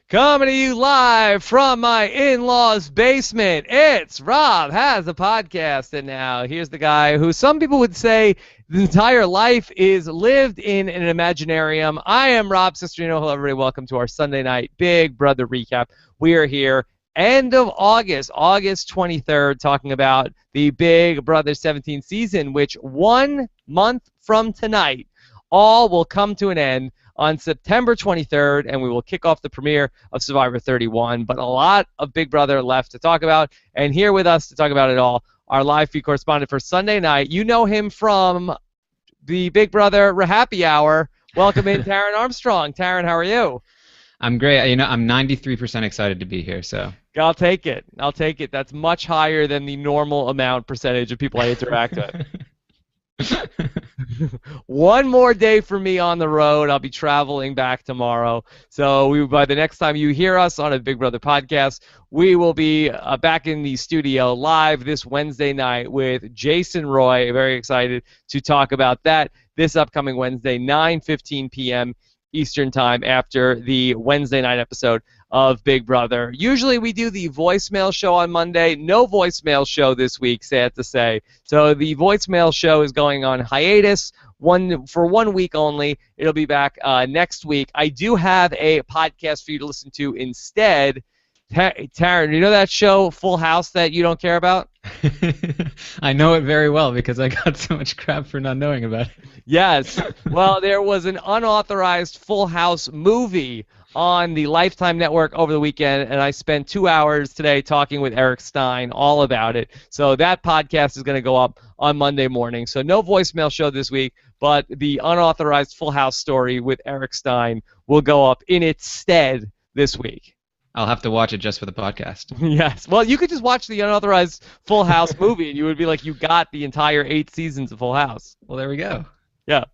Coming to you live from my in-laws' basement. It's Rob Has a Podcast. And now here's the guy who some people would say the entire life is lived in an imaginarium. I am Rob Cesternino. Hello, everybody. Welcome to our Sunday night Big Brother recap. We are here end of August, August 23rd, talking about the Big Brother 17 season, which 1 month from tonight, all will come to an end on September 23rd, and we will kick off the premiere of Survivor 31. But a lot of Big Brother left to talk about, and here with us to talk about it all, our live feed correspondent for Sunday night. You know him from the Big Brother Happy Hour. Welcome in, Taryn Armstrong. Taryn, how are you? I'm great. You know, I'm 93% excited to be here, so. I'll take it. I'll take it. That's much higher than the normal percentage of people I interact with. One more day for me on the road. I'll be traveling back tomorrow. So by the next time you hear us on a Big Brother podcast, we will be back in the studio live this Wednesday night with Jason Roy. Very excited to talk about that this upcoming Wednesday, 9:15 p.m. Eastern Time, after the Wednesday night episode of Big Brother. Usually we do the voicemail show on Monday. No voicemail show this week, sad to say. So the voicemail show is going on hiatus for 1 week only. It'll be back next week. I do have a podcast for you to listen to instead. Taryn, you know that show Full House that you don't care about? I know it very well because I got so much crap for not knowing about it. Yes. Well, there was an unauthorized Full House movie on the Lifetime Network over the weekend, and I spent 2 hours today talking with Eric Stein all about it. So that podcast is going to go up on Monday morning. So no voicemail show this week, but the unauthorized Full House story with Eric Stein will go up in its stead this week. I'll have to watch it just for the podcast. Yes. Well, you could just watch the unauthorized Full House movie, and you would be like, you got the entire 8 seasons of Full House. Well, there we go. Yeah.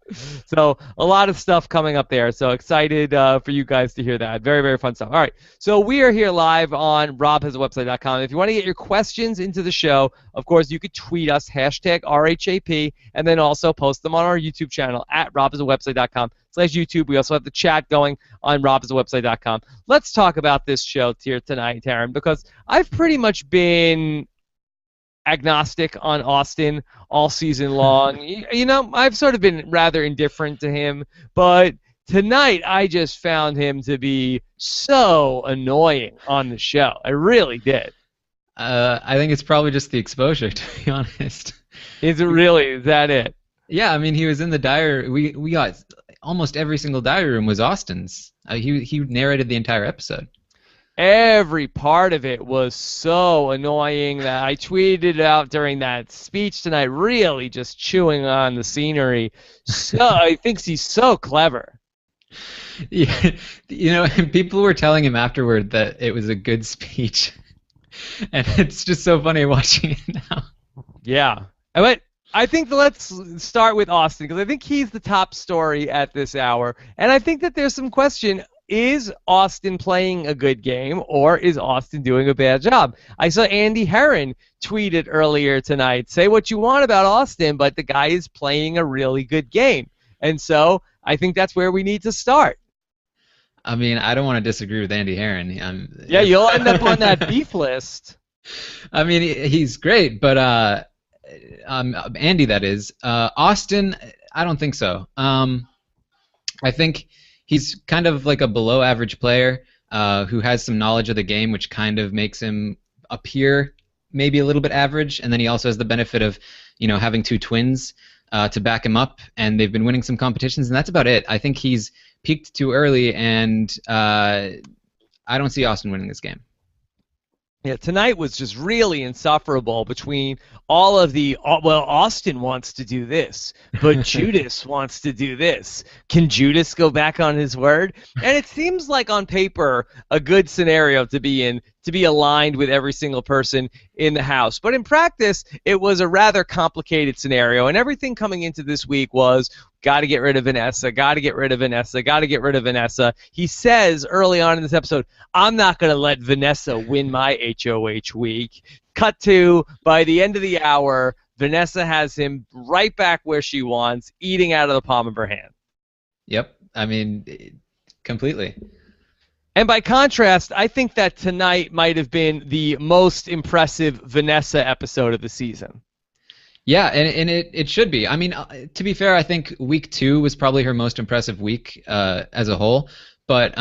So a lot of stuff coming up there. So excited for you guys to hear that. Very, very fun stuff. All right. So we are here live on robhasawebsite.com. If you want to get your questions into the show, of course, you could tweet us, hashtag RHAP, and then also post them on our YouTube channel at robhasawebsite.com/YouTube. We also have the chat going on robhasawebsite.com. Let's talk about this show here tonight, Taryn, because I've pretty much been agnostic on Austin all season long. You know, I've sort of been rather indifferent to him, but tonight I just found him to be so annoying on the show. I really did. I think it's probably just the exposure, to be honest. Is that it? Yeah, I mean, he was in the diary. We got almost every single diary room was Austin's. He narrated the entire episode. Every part of it was so annoying that I tweeted it out during that speech tonight, really just chewing on the scenery. So he thinks he's so clever. Yeah, you know, people were telling him afterward that it was a good speech, and it's just so funny watching it now. Yeah, but I think let's start with Austin, because I think he's the top story at this hour, and I think that there's some question. Is Austin playing a good game, or is Austin doing a bad job? I saw Andy Herron tweeted earlier tonight, say what you want about Austin, but the guy is playing a really good game. And so I think that's where we need to start. I mean, I don't want to disagree with Andy Herron. Yeah, you'll end up on that beef list. I mean, he's great, but Andy, that is. Austin, I don't think so. I think he's kind of like a below-average player who has some knowledge of the game, which kind of makes him appear maybe a little bit average. And then he also has the benefit of, you know, having 2 twins to back him up, and they've been winning some competitions, and that's about it. I think he's peaked too early, and I don't see Austin winning this game. Yeah, tonight was just really insufferable between all of the, well, Austin wants to do this, but Judas wants to do this. Can Judas go back on his word? And it seems like on paper a good scenario to be in, to be aligned with every single person in the house. But in practice, it was a rather complicated scenario, and everything coming into this week was, got to get rid of Vanessa, got to get rid of Vanessa, got to get rid of Vanessa. He says early on in this episode, I'm not going to let Vanessa win my HOH week. Cut to, by the end of the hour, Vanessa has him right back where she wants, eating out of the palm of her hand. Yep. I mean, completely. And by contrast, I think that tonight might have been the most impressive Vanessa episode of the season. Yeah, and it should be. I mean, to be fair, I think week 2 was probably her most impressive week as a whole. But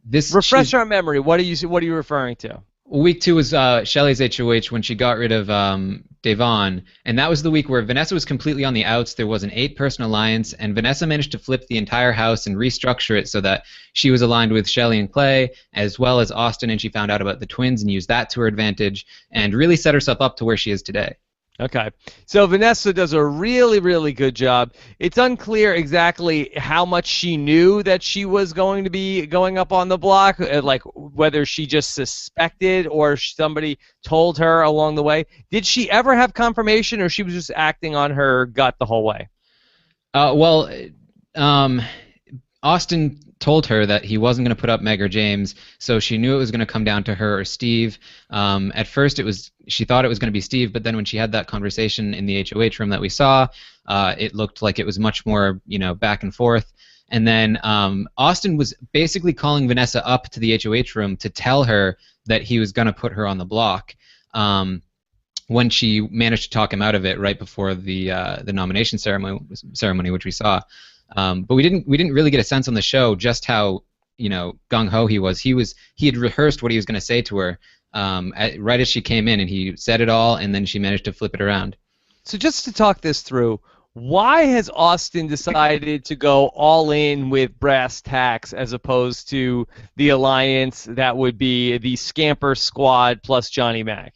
refresh our memory. What are you referring to? Week 2 was Shelley's HOH when she got rid of Devon, and that was the week where Vanessa was completely on the outs. There was an 8-person alliance, and Vanessa managed to flip the entire house and restructure it so that she was aligned with Shelley and Clay, as well as Austin, and she found out about the twins and used that to her advantage, and really set herself up to where she is today. Okay, so Vanessa does a really, really good job. It's unclear exactly how much she knew that she was going to be going up on the block, like whether she just suspected or somebody told her along the way. Did she ever have confirmation, or she was just acting on her gut the whole way? Austin told her that he wasn't going to put up Meg or James, so she knew it was going to come down to her or Steve. At first, she thought it was going to be Steve, but then when she had that conversation in the HOH room that we saw, it looked like it was much more, back and forth. And then Austin was basically calling Vanessa up to the HOH room to tell her that he was going to put her on the block. When she managed to talk him out of it right before the nomination ceremony, which we saw. But we didn't really get a sense on the show just how gung ho he was. He had rehearsed what he was going to say to her right as she came in, and he said it all, and then she managed to flip it around. So just to talk this through, why has Austin decided to go all in with brass tacks as opposed to the alliance that would be the Scamper Squad plus Johnny Mac?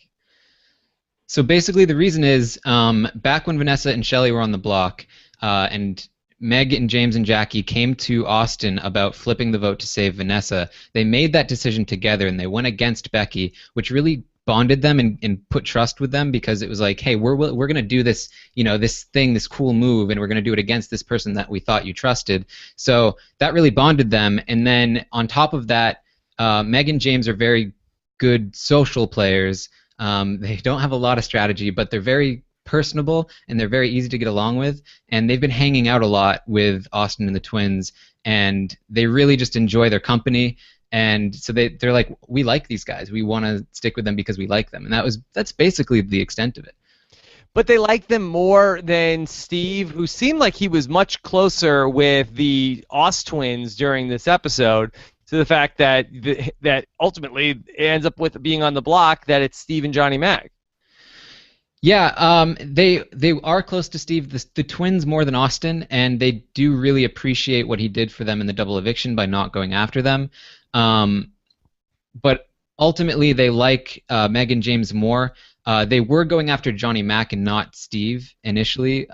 So basically the reason is back when Vanessa and Shelley were on the block and Meg and James and Jackie came to Austin about flipping the vote to save Vanessa, they made that decision together and they went against Becky, which really bonded them and put trust with them, because it was like, hey, we're going to do this, this cool move, and we're going to do it against this person that we thought you trusted. So that really bonded them. And then on top of that, Meg and James are very good social players. They don't have a lot of strategy, but they're very personable and they're very easy to get along with, and they've been hanging out a lot with Austin and the twins, and they really just enjoy their company, and so they're like, we like these guys, we want to stick with them because we like them, and that's basically the extent of it. But they like them more than Steve, who seemed like he was much closer with the Oz twins during this episode, to the fact that that ultimately it ends up with being on the block that it's Steve and Johnny Mac. Yeah, they are close to Steve, the twins more than Austin, and they do really appreciate what he did for them in the double eviction by not going after them. But ultimately, they like Meg and James more. They were going after Johnny Mac and not Steve initially,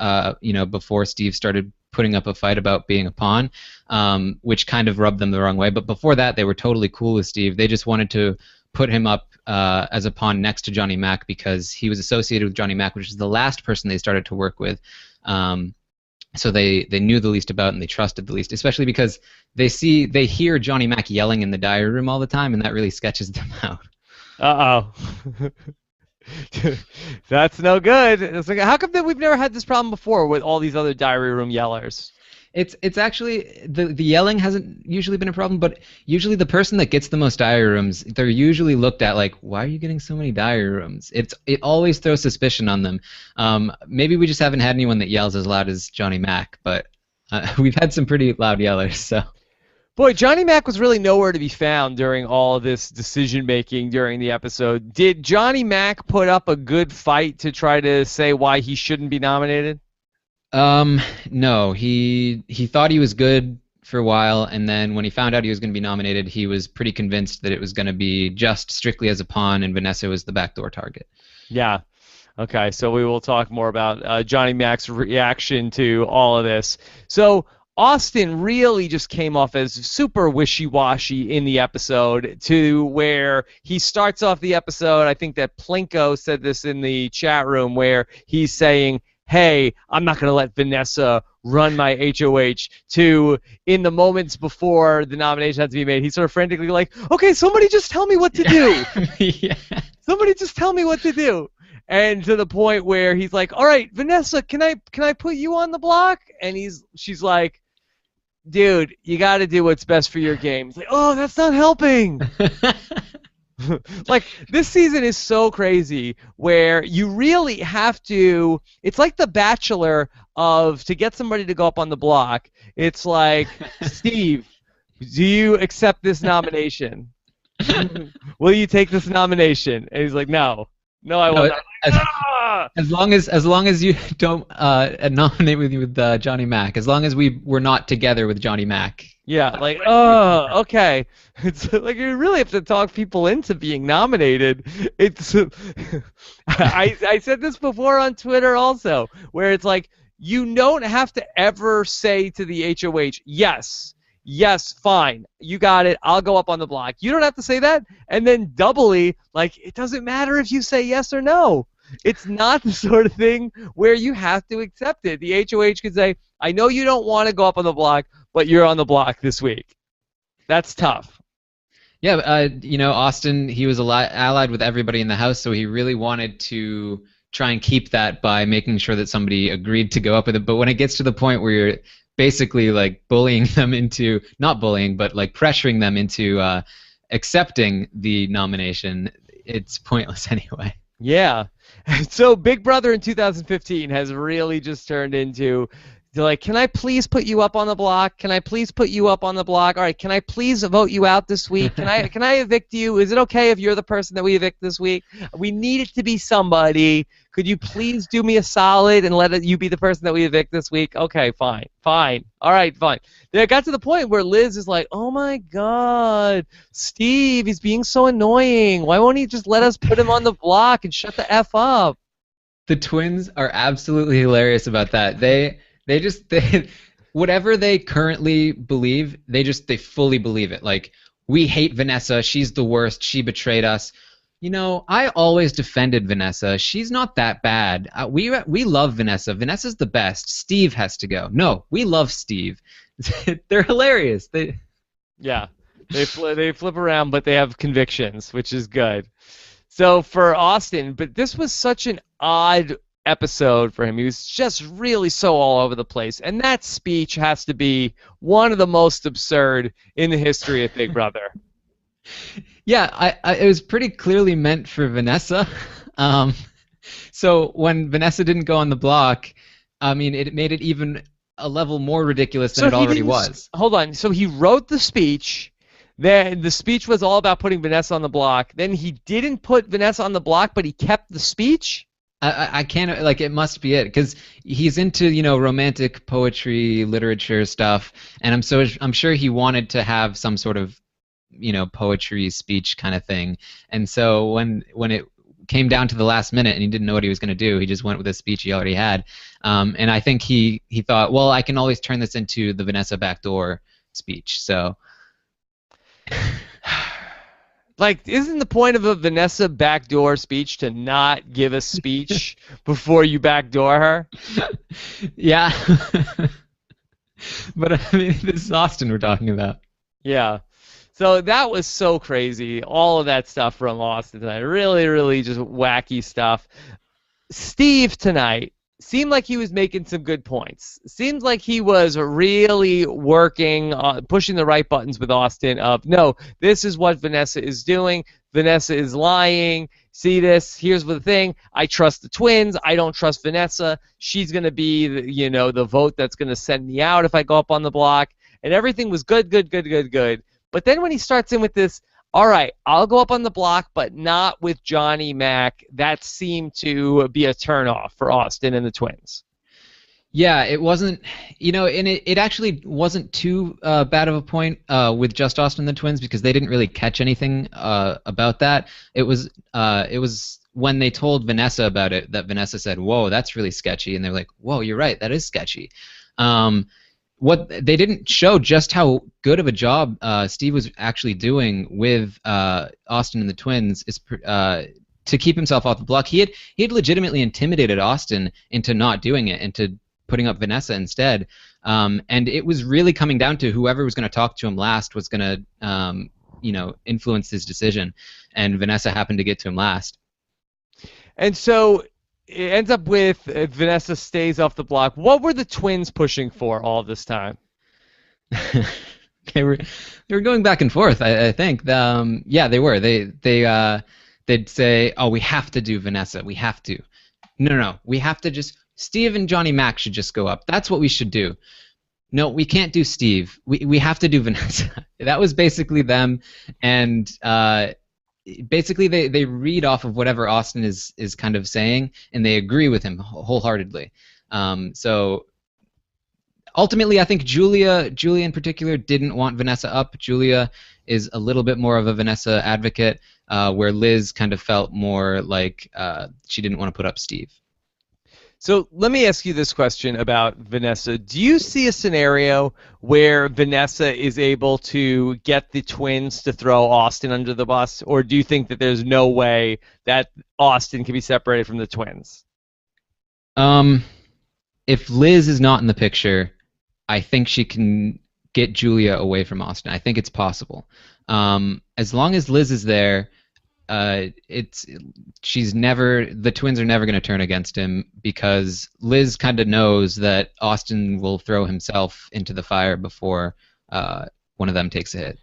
before Steve started putting up a fight about being a pawn, which kind of rubbed them the wrong way. But before that, they were totally cool with Steve. They just wanted to put him up as a pawn next to Johnny Mac because he was associated with Johnny Mac, which is the last person they started to work with. So they knew the least about and they trusted the least, especially because they hear Johnny Mac yelling in the diary room all the time, and that really sketches them out. Uh-oh. That's no good. It's like, how come that we've never had this problem before with all these other diary room yellers? It's actually the yelling hasn't usually been a problem, but usually the person that gets the most diary rooms, they're usually looked at like, why are you getting so many diary rooms? It always throws suspicion on them. Maybe we just haven't had anyone that yells as loud as Johnny Mac, but we've had some pretty loud yellers. So. Boy, Johnny Mac was really nowhere to be found during all of this decision-making during the episode. Did Johnny Mac put up a good fight to try to say why he shouldn't be nominated? No. He thought he was good for a while, and then when he found out he was going to be nominated, he was pretty convinced that it was going to be just strictly as a pawn, and Vanessa was the backdoor target. Yeah. Okay, so we will talk more about Johnny Mac's reaction to all of this. So Austin really just came off as super wishy-washy in the episode, to where he starts off the episode, I think that Plinko said this in the chat room, where he's saying, hey, I'm not going to let Vanessa run my HOH, to in the moments before the nomination had to be made, he's sort of frantically like, okay, somebody just tell me what to do. Yeah. Somebody just tell me what to do. And to the point where he's like, all right, Vanessa, can I put you on the block? And she's like, dude, you got to do what's best for your game. It's like, oh, that's not helping. Like, this season is so crazy where you really have to. It's like The Bachelor to get somebody to go up on the block. It's like, Steve, do you accept this nomination? Will you take this nomination? And he's like, no, I will not. As long as you don't nominate with Johnny Mac, as long as we're not together with Johnny Mac. Yeah, like, oh, okay. It's like you really have to talk people into being nominated. It's I said this before on Twitter also, where it's like you don't have to ever say to the HOH, yes, fine, you got it, I'll go up on the block. You don't have to say that, and then doubly, like, it doesn't matter if you say yes or no. It's not the sort of thing where you have to accept it. The HOH could say, I know you don't want to go up on the block, but you're on the block this week. That's tough. Yeah, Austin, he was allied with everybody in the house, so he really wanted to try and keep that by making sure that somebody agreed to go up with it. But when it gets to the point where you're basically like bullying them into, not bullying, but like pressuring them into accepting the nomination, it's pointless anyway. Yeah. So Big Brother in 2015 has really just turned into, like, can I please put you up on the block? Can I please put you up on the block? All right, can I please vote you out this week? Can I evict you? Is it okay if you're the person that we evict this week? We need it to be somebody. Could you please do me a solid and let you be the person that we evict this week? Okay, fine. All right, fine. Then it got to the point where Liz is like, oh my God, Steve, he's being so annoying. Why won't he just let us put him on the block and shut the F up? The twins are absolutely hilarious about that. They whatever they currently believe, they fully believe it. Like, we hate Vanessa, she's the worst, she betrayed us. I always defended Vanessa. She's not that bad. We love Vanessa. Vanessa's the best. Steve has to go. No, we love Steve. They're hilarious. They flip around, but they have convictions, which is good. So for Austin, but this was such an odd episode for him. He was just really so all over the place, and that speech has to be one of the most absurd in the history of Big Brother. Yeah, it was pretty clearly meant for Vanessa. So when Vanessa didn't go on the block, I mean, it made it even a level more ridiculous than it already was. Hold on. So he wrote the speech. Then the speech was all about putting Vanessa on the block. Then he didn't put Vanessa on the block, but he kept the speech? I can't, like, it must be it, because he's into, romantic poetry, literature stuff, and I'm sure he wanted to have some sort of, poetry speech kind of thing. And so when it came down to the last minute and he didn't know what he was going to do, he just went with a speech he already had. And I think he thought, well, I can always turn this into the Vanessa backdoor speech. So, like, isn't the point of a Vanessa backdoor speech to not give a speech before you backdoor her? Yeah. But I mean, this is Austin we're talking about. Yeah. So that was so crazy. All of that stuff from Austin tonight. Really, really just wacky stuff. Steve tonight seemed like he was making some good points. Seemed like he was really working, pushing the right buttons with Austin of, no, this is what Vanessa is doing. Vanessa is lying. See this? Here's the thing. I trust the twins. I don't trust Vanessa. She's going to be, the vote that's going to send me out if I go up on the block. And everything was good. But then when he starts in with this, all right, I'll go up on the block, but not with Johnny Mac, that seemed to be a turnoff for Austin and the twins. Yeah, it wasn't, and it actually wasn't too bad of a point with just Austin and the twins, because they didn't really catch anything about that. It was when they told Vanessa about it that Vanessa said, whoa, that's really sketchy, and they're like, whoa, you're right, that is sketchy. What they didn't show just how good of a job Steve was actually doing with Austin and the twins is to keep himself off the block. He had legitimately intimidated Austin into not doing it, into putting up Vanessa instead. And it was really coming down to whoever was going to talk to him last was going to influence his decision, and Vanessa happened to get to him last. And so it ends up with Vanessa stays off the block. What were the twins pushing for all this time? They were going back and forth. I think. Yeah, they were. They'd say, "Oh, we have to do Vanessa. We have to." No, no, no. We have to just Steve and Johnny Mac should just go up. That's what we should do. No, we can't do Steve. We have to do Vanessa. That was basically them, and basically they read off of whatever Austin is kind of saying, and they agree with him wholeheartedly. So ultimately, I think Julia in particular didn't want Vanessa up. Julia is a little bit more of a Vanessa advocate, where Liz kind of felt more like she didn't want to put up Steve. So let me ask you this question about Vanessa. Do you see a scenario where Vanessa is able to get the twins to throw Austin under the bus, or do you think that there's no way that Austin can be separated from the twins? If Liz is not in the picture, I think she can get Julia away from Austin. I think it's possible. As long as Liz is there, the twins are never going to turn against him, because Liz kind of knows that Austin will throw himself into the fire before one of them takes a hit.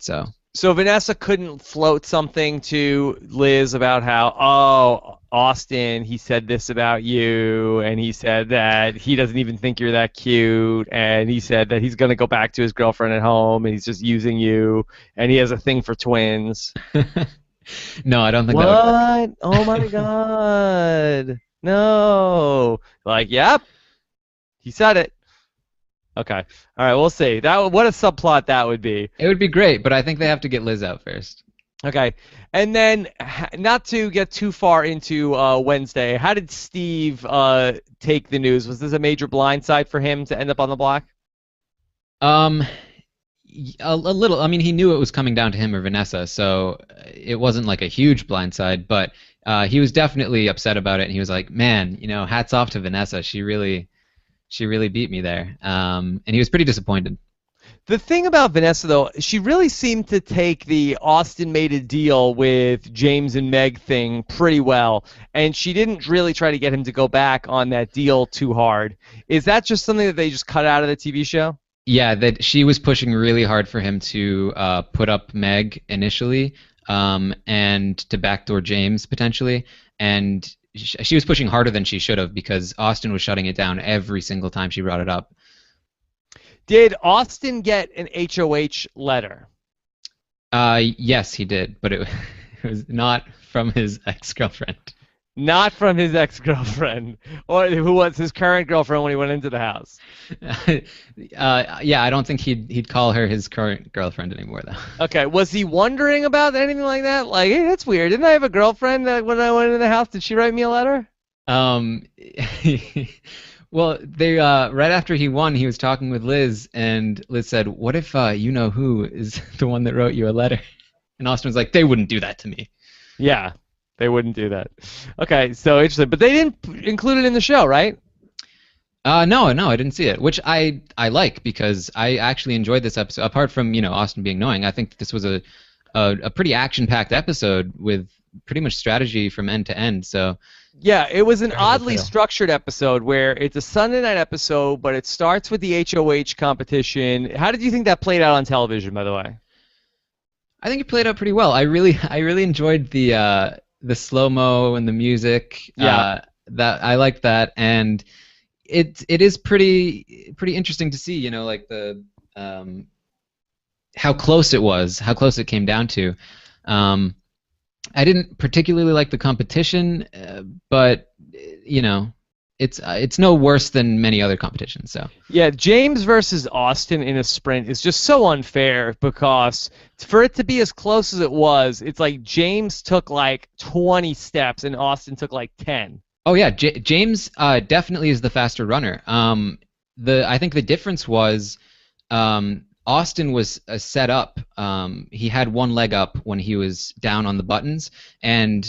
So Vanessa couldn't float something to Liz about how, oh, Austin, he said this about you, and he said that he doesn't even think you're that cute, and he said that he's going to go back to his girlfriend at home, and he's just using you, and he has a thing for twins. No, I don't think what? That would work. Oh my God. No. Like, yep. He said it. Okay. All right, we'll see. What a subplot that would be. It would be great, but I think they have to get Liz out first. Okay. And then, not to get too far into Wednesday, how did Steve take the news? Was this a major blindside for him to end up on the block? A little. I mean, he knew it was coming down to him or Vanessa, so it wasn't like a huge blindside, but he was definitely upset about it, and he was like, man, hats off to Vanessa. She really beat me there. And he was pretty disappointed. The thing about Vanessa, though, she really seemed to take the Austin made a deal with James and Meg thing pretty well, and she didn't really try to get him to go back on that deal too hard. Is that just something that they just cut out of the TV show? Yeah, that she was pushing really hard for him to put up Meg initially, and to backdoor James potentially, and she was pushing harder than she should have, because Austin was shutting it down every single time she brought it up. Did Austin get an HOH letter? Yes, he did, but it was not from his ex-girlfriend. Not from his ex-girlfriend, or who was his current girlfriend when he went into the house. Yeah, I don't think he'd call her his current girlfriend anymore, though. Okay, was he wondering about anything like that? Like, hey, that's weird. Didn't I have a girlfriend that when I went into the house, did she write me a letter? Well, they right after he won, he was talking with Liz, and Liz said, "What if you know who is the one that wrote you a letter?" And Austin was like, "They wouldn't do that to me." Yeah. They wouldn't do that. Okay, so interesting. But they didn't include it in the show, right? No, I didn't see it, which I like, because I actually enjoyed this episode. Apart from Austin being annoying, I think this was a pretty action-packed episode with pretty much strategy from end to end. So yeah, it was an oddly structured episode where it's a Sunday night episode, but it starts with the HOH competition. How did you think that played out on television, by the way? I think it played out pretty well. I really enjoyed the slow-mo and the music. Yeah. That I liked that, and it is pretty interesting to see, like the how close it was, how close it came down to. I didn't particularly like the competition, but it's no worse than many other competitions. So yeah, James versus Austin in a sprint is just so unfair, because for it to be as close as it was, it's like James took like 20 steps and Austin took like 10. Oh yeah, James definitely is the faster runner. I think the difference was Austin was set up. He had one leg up when he was down on the buttons, and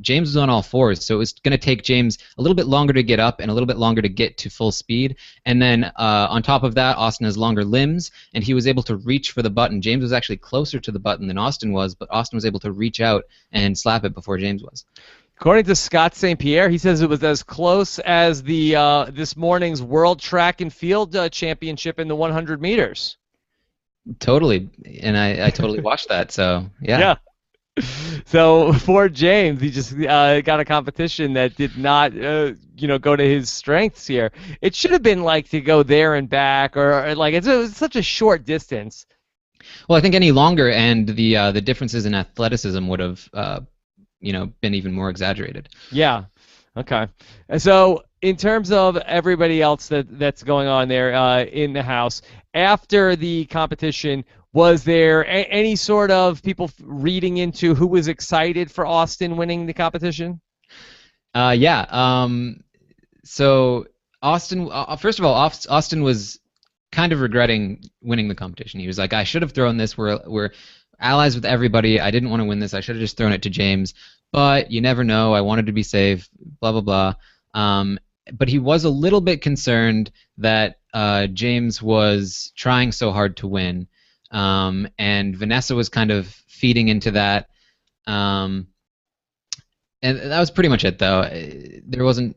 James was on all fours, so it was going to take James a little bit longer to get up and a little bit longer to get to full speed. And then on top of that, Austin has longer limbs, and he was able to reach for the button. James was actually closer to the button than Austin was, but Austin was able to reach out and slap it before James was. According to Scott St. Pierre, he says it was as close as the this morning's World Track and Field Championship in the 100 meters. Totally, and I totally watched that. So yeah. Yeah. So for James, he just got a competition that did not, go to his strengths here. It should have been like to go there and back, or like it's such a short distance. Well, I think any longer, and the differences in athleticism would have been even more exaggerated. Yeah. Okay. And so in terms of everybody else that's going on there in the house after the competition, was there any sort of people reading into who was excited for Austin winning the competition? Yeah. So Austin, first of all, Austin was kind of regretting winning the competition. He was like, I should have thrown this. We're allies with everybody. I didn't want to win this. I should have just thrown it to James. But you never know. I wanted to be safe. Blah blah blah. But he was a little bit concerned that James was trying so hard to win, and Vanessa was kind of feeding into that. Um, and that was pretty much it, though. There wasn't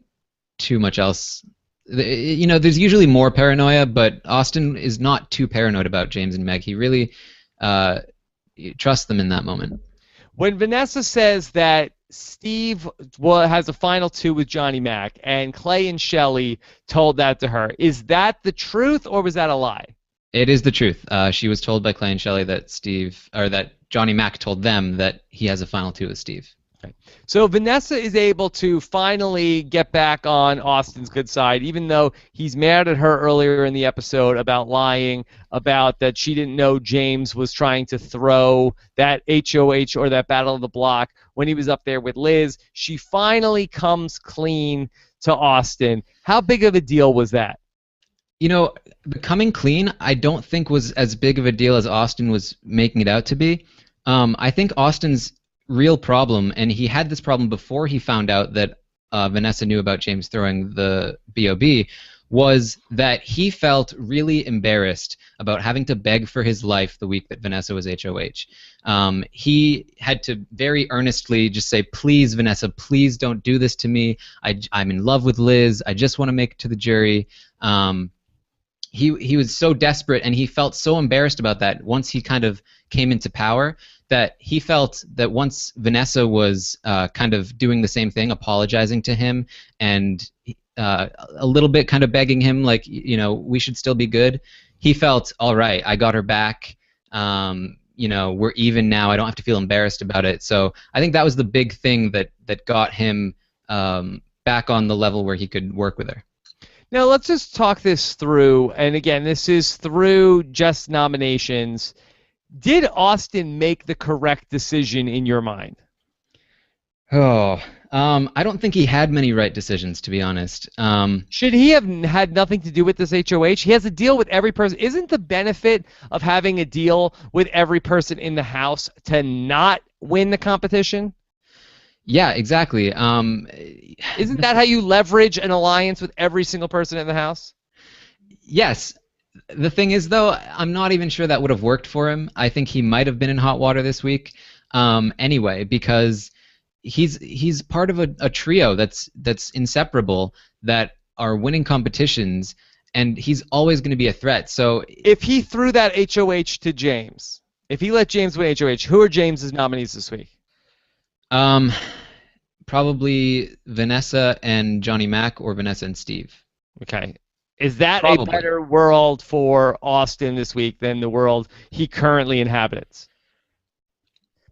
too much else. There's usually more paranoia, but Austin is not too paranoid about James and Meg. He really uh, trusts them in that moment. When Vanessa says that Steve has a final two with Johnny Mac and Clay and Shelley told that to her, is that the truth or was that a lie? It is the truth. She was told by Clay and Shelley that that Johnny Mac told them that he has a final two with Steve. Okay. So Vanessa is able to finally get back on Austin's good side, even though he's mad at her earlier in the episode about lying, about that she didn't know James was trying to throw that HOH or that Battle of the Block when he was up there with Liz. She finally comes clean to Austin. How big of a deal was that? Becoming clean, I don't think was as big of a deal as Austin was making it out to be. I think Austin's real problem, and he had this problem before he found out that Vanessa knew about James throwing the BOB, was that he felt really embarrassed about having to beg for his life the week that Vanessa was HOH. He had to very earnestly just say, please, Vanessa, please don't do this to me. I'm in love with Liz. I just want to make it to the jury. He was so desperate, and he felt so embarrassed about that once he kind of came into power, that he felt that once Vanessa was kind of doing the same thing, apologizing to him, and a little bit kind of begging him, like, we should still be good, he felt, all right, I got her back. We're even now. I don't have to feel embarrassed about it. So I think that was the big thing that got him back on the level where he could work with her. Now, let's just talk this through. And again, this is through just nominations. Did Austin make the correct decision in your mind? Oh, I don't think he had many right decisions, to be honest. Should he have had nothing to do with this HOH? He has a deal with every person. Isn't the benefit of having a deal with every person in the house to not win the competition? Yeah, exactly. Isn't that how you leverage an alliance with every single person in the house? Yes. The thing is, though, I'm not even sure that would have worked for him. I think he might have been in hot water this week anyway, because he's part of a trio that's inseparable, that are winning competitions, and he's always going to be a threat. So if he threw that HOH to James, if he let James win HOH, who are James's nominees this week? Probably Vanessa and Johnny Mac, or Vanessa and Steve. Okay. Is that Probably a better world for Austin this week than the world he currently inhabits?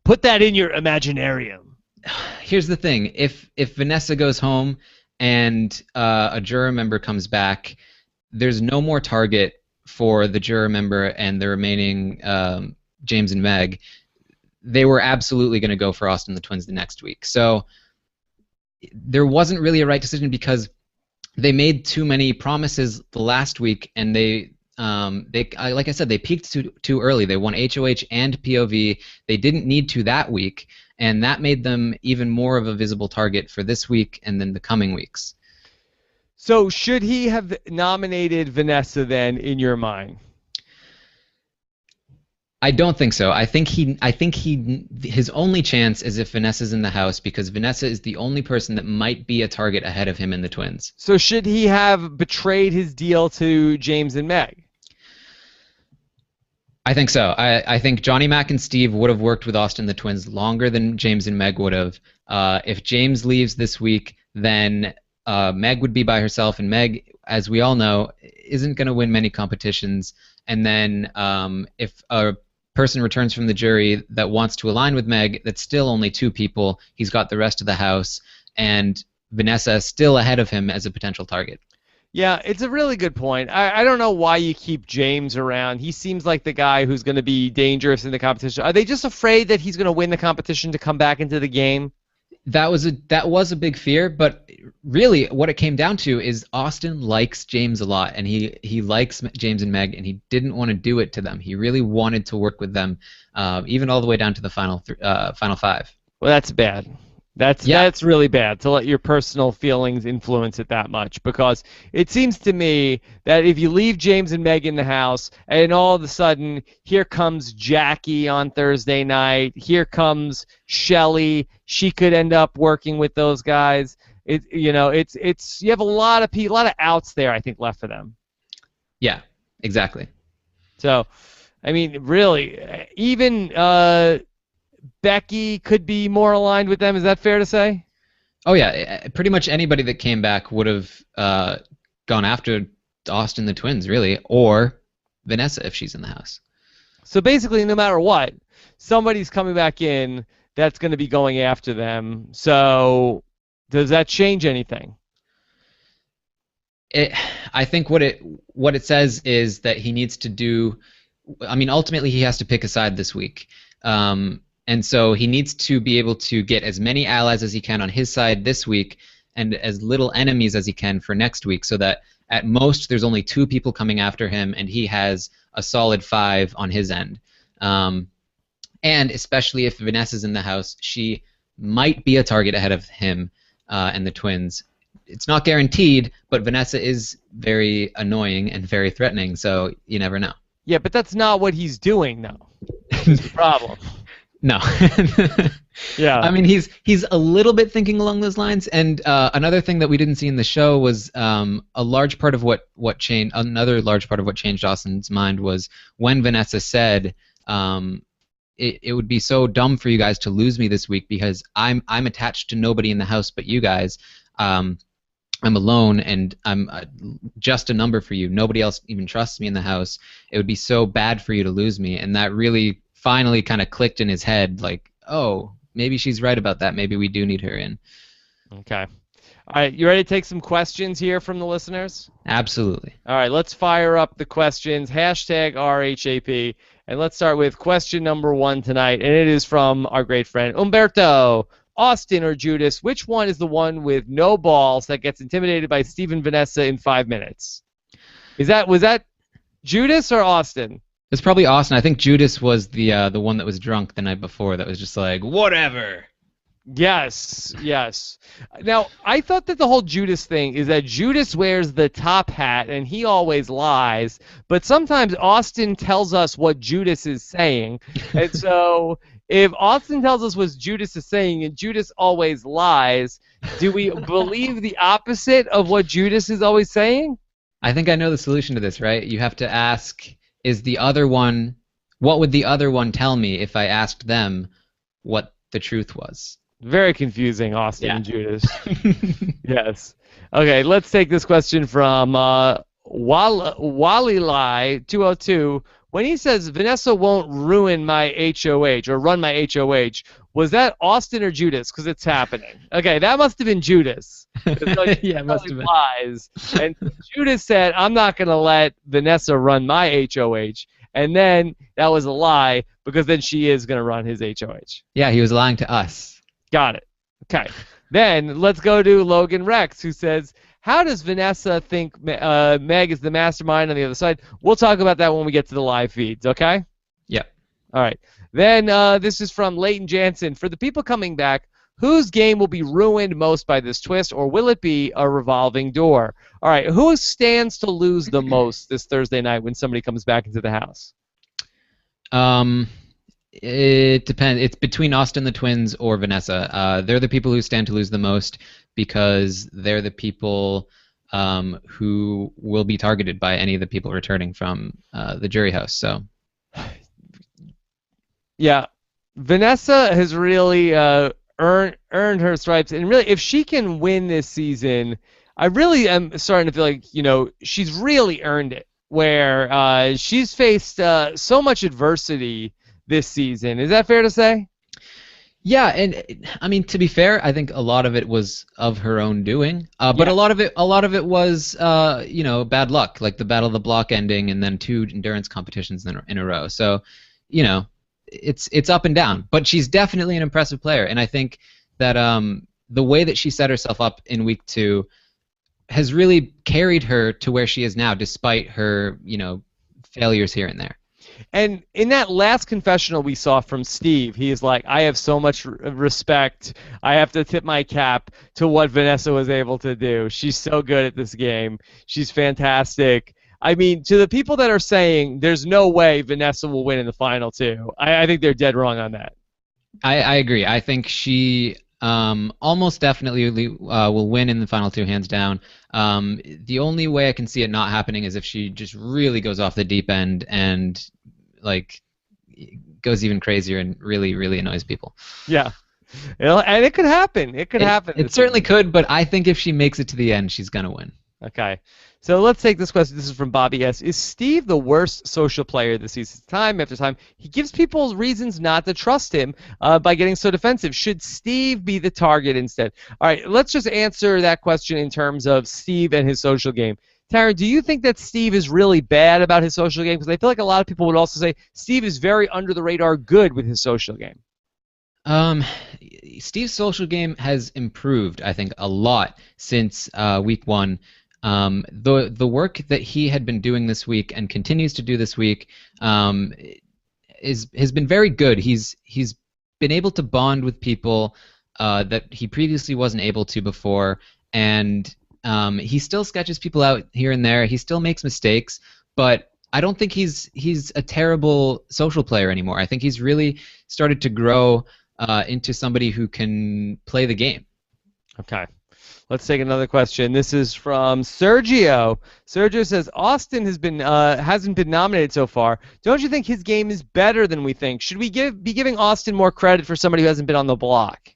Put that in your imaginarium. Here's the thing: if Vanessa goes home and a juror member comes back, there's no more target for the juror member and the remaining James and Meg. They were absolutely going to go for Austin the Twins the next week. So there wasn't really a right decision, because they made too many promises the last week, and they like I said, they peaked too early. They won HOH and POV. They didn't need to that week, and that made them even more of a visible target for this week and then the coming weeks. So should he have nominated Vanessa then, in your mind? I don't think so. I think his only chance is if Vanessa's in the house, because Vanessa is the only person that might be a target ahead of him in the Twins. So should he have betrayed his deal to James and Meg? I think so. I think Johnny Mac and Steve would have worked with Austin the twins longer than James and Meg would have. If James leaves this week, then Meg would be by herself, and Meg, as we all know, isn't going to win many competitions. And then if a person returns from the jury that wants to align with Meg, that's still only 2 people. He's got the rest of the house, and Vanessa is still ahead of him as a potential target. Yeah, it's a really good point. I don't know why you keep James around. He seems like the guy who's going to be dangerous in the competition. Are they just afraid that he's going to win the competition to come back into the game? That was a big fear, but really what it came down to is Austin likes James a lot, and he likes James and Meg, and he didn't want to do it to them. He really wanted to work with them, even all the way down to the final 5. Well, that's bad. That's really bad to let your personal feelings influence it that much, because it seems to me that if you leave James and Meg in the house and all of a sudden here comes Jackie on Thursday night, here comes Shelly, she could end up working with those guys. You have a lot of outs there, I think, left for them. Yeah, exactly. So, I mean, really, even Becky could be more aligned with them. Is that fair to say? Oh yeah, pretty much anybody that came back would have gone after Austin the twins, really, or Vanessa if she's in the house. So basically, no matter what, somebody's coming back in that's going to be going after them. So does that change anything? I think what it says is that he needs to do. I mean, ultimately, he has to pick a side this week. And so he needs to be able to get as many allies as he can on his side this week and as little enemies as he can for next week, so that at most there's only 2 people coming after him and he has a solid 5 on his end. And especially if Vanessa's in the house, she might be a target ahead of him and the twins. It's not guaranteed, but Vanessa is very annoying and very threatening, so you never know. Yeah, but that's not what he's doing, though. That's the problem. No. Yeah. I mean, he's a little bit thinking along those lines. And another thing that we didn't see in the show was another large part of what changed Austin's mind was when Vanessa said, it would be so dumb for you guys to lose me this week because I'm attached to nobody in the house but you guys. I'm alone and I'm just a number for you. Nobody else even trusts me in the house. It would be so bad for you to lose me. And that really finally kind of clicked in his head, like, oh, maybe she's right about that. Maybe we do need her in. Okay. All right, you ready to take some questions here from the listeners? Absolutely. All right, let's fire up the questions. Hashtag RHAP. And let's start with question number 1 tonight. And it is from our great friend Umberto. Austin or Judas, which one is the one with no balls that gets intimidated by Steve and Vanessa in 5 minutes? Was that Judas or Austin? It's probably Austin. I think Judas was the one that was drunk the night before that was just like, whatever. Yes. Now, I thought that the whole Judas thing is that Judas wears the top hat and he always lies, but sometimes Austin tells us what Judas is saying. And so if Austin tells us what Judas is saying and Judas always lies, do we believe the opposite of what Judas is always saying? I think I know the solution to this, right? You have to ask, what would the other one tell me if I asked them what the truth was? Very confusing, Austin and Judas. Yes. Okay, let's take this question from Walilai202. When he says Vanessa won't ruin my HOH or run my HOH, was that Austin or Judas? Because it's happening. Okay, that must have been Judas. Yeah, it must have been. Lies. And Judas said, I'm not going to let Vanessa run my HOH. And then that was a lie because then she is going to run his HOH. Yeah, he was lying to us. Got it. Okay. Then let's go to Logan Rex, who says, how does Vanessa think Meg is the mastermind on the other side? We'll talk about that when we get to the live feeds, okay? Yep. All right. Then this is from Leighton Jansen. For the people coming back, whose game will be ruined most by this twist, or will it be a revolving door? All right. Who stands to lose the most this Thursday night when somebody comes back into the house? It depends. It's between Austin the twins or Vanessa. They're the people who stand to lose the most because they're the people who will be targeted by any of the people returning from the jury house. So, Yeah, Vanessa has really earned her stripes, and really, if she can win this season, I really am starting to feel like she's really earned it. Where she's faced so much adversity this season. Is that fair to say? Yeah, and I mean, to be fair, I think a lot of it was of her own doing, but Yeah. a lot of it was, bad luck, like the Battle of the Block ending, and then two endurance competitions in a row. So, you know, it's up and down, but she's definitely an impressive player, and I think that the way that she set herself up in week 2 has really carried her to where she is now, despite her, failures here and there. And in that last confessional we saw from Steve, he is like, I have so much respect. I have to tip my cap to what Vanessa was able to do. She's so good at this game. She's fantastic. I mean, to the people that are saying there's no way Vanessa will win in the final two, I think they're dead wrong on that. I agree. I think she almost definitely will win in the final two, hands down. The only way I can see it not happening is if she just really goes off the deep end and like goes even crazier and really, really annoys people. Yeah. And it could happen. It could happen. It certainly could, but I think if she makes it to the end, she's going to win. Okay. So let's take this question. This is from Bobby S. Is Steve the worst social player this season? Time after time, he gives people reasons not to trust him by getting so defensive. Should Steve be the target instead? All right, let's just answer that question in terms of Steve and his social game. Tara, do you think that Steve is really bad about his social game? Because I feel like a lot of people would also say Steve is very under the radar good with his social game. Steve's social game has improved, I think, a lot since week 1. The work that he had been doing this week and continues to do this week has been very good. He's been able to bond with people that he previously wasn't able to before, and he still sketches people out here and there. He still makes mistakes, but I don't think he's a terrible social player anymore. I think he's really started to grow into somebody who can play the game. Okay. Let's take another question. This is from Sergio. Sergio says Austin hasn't been nominated so far. Don't you think his game is better than we think? Should we be giving Austin more credit for somebody who hasn't been on the block?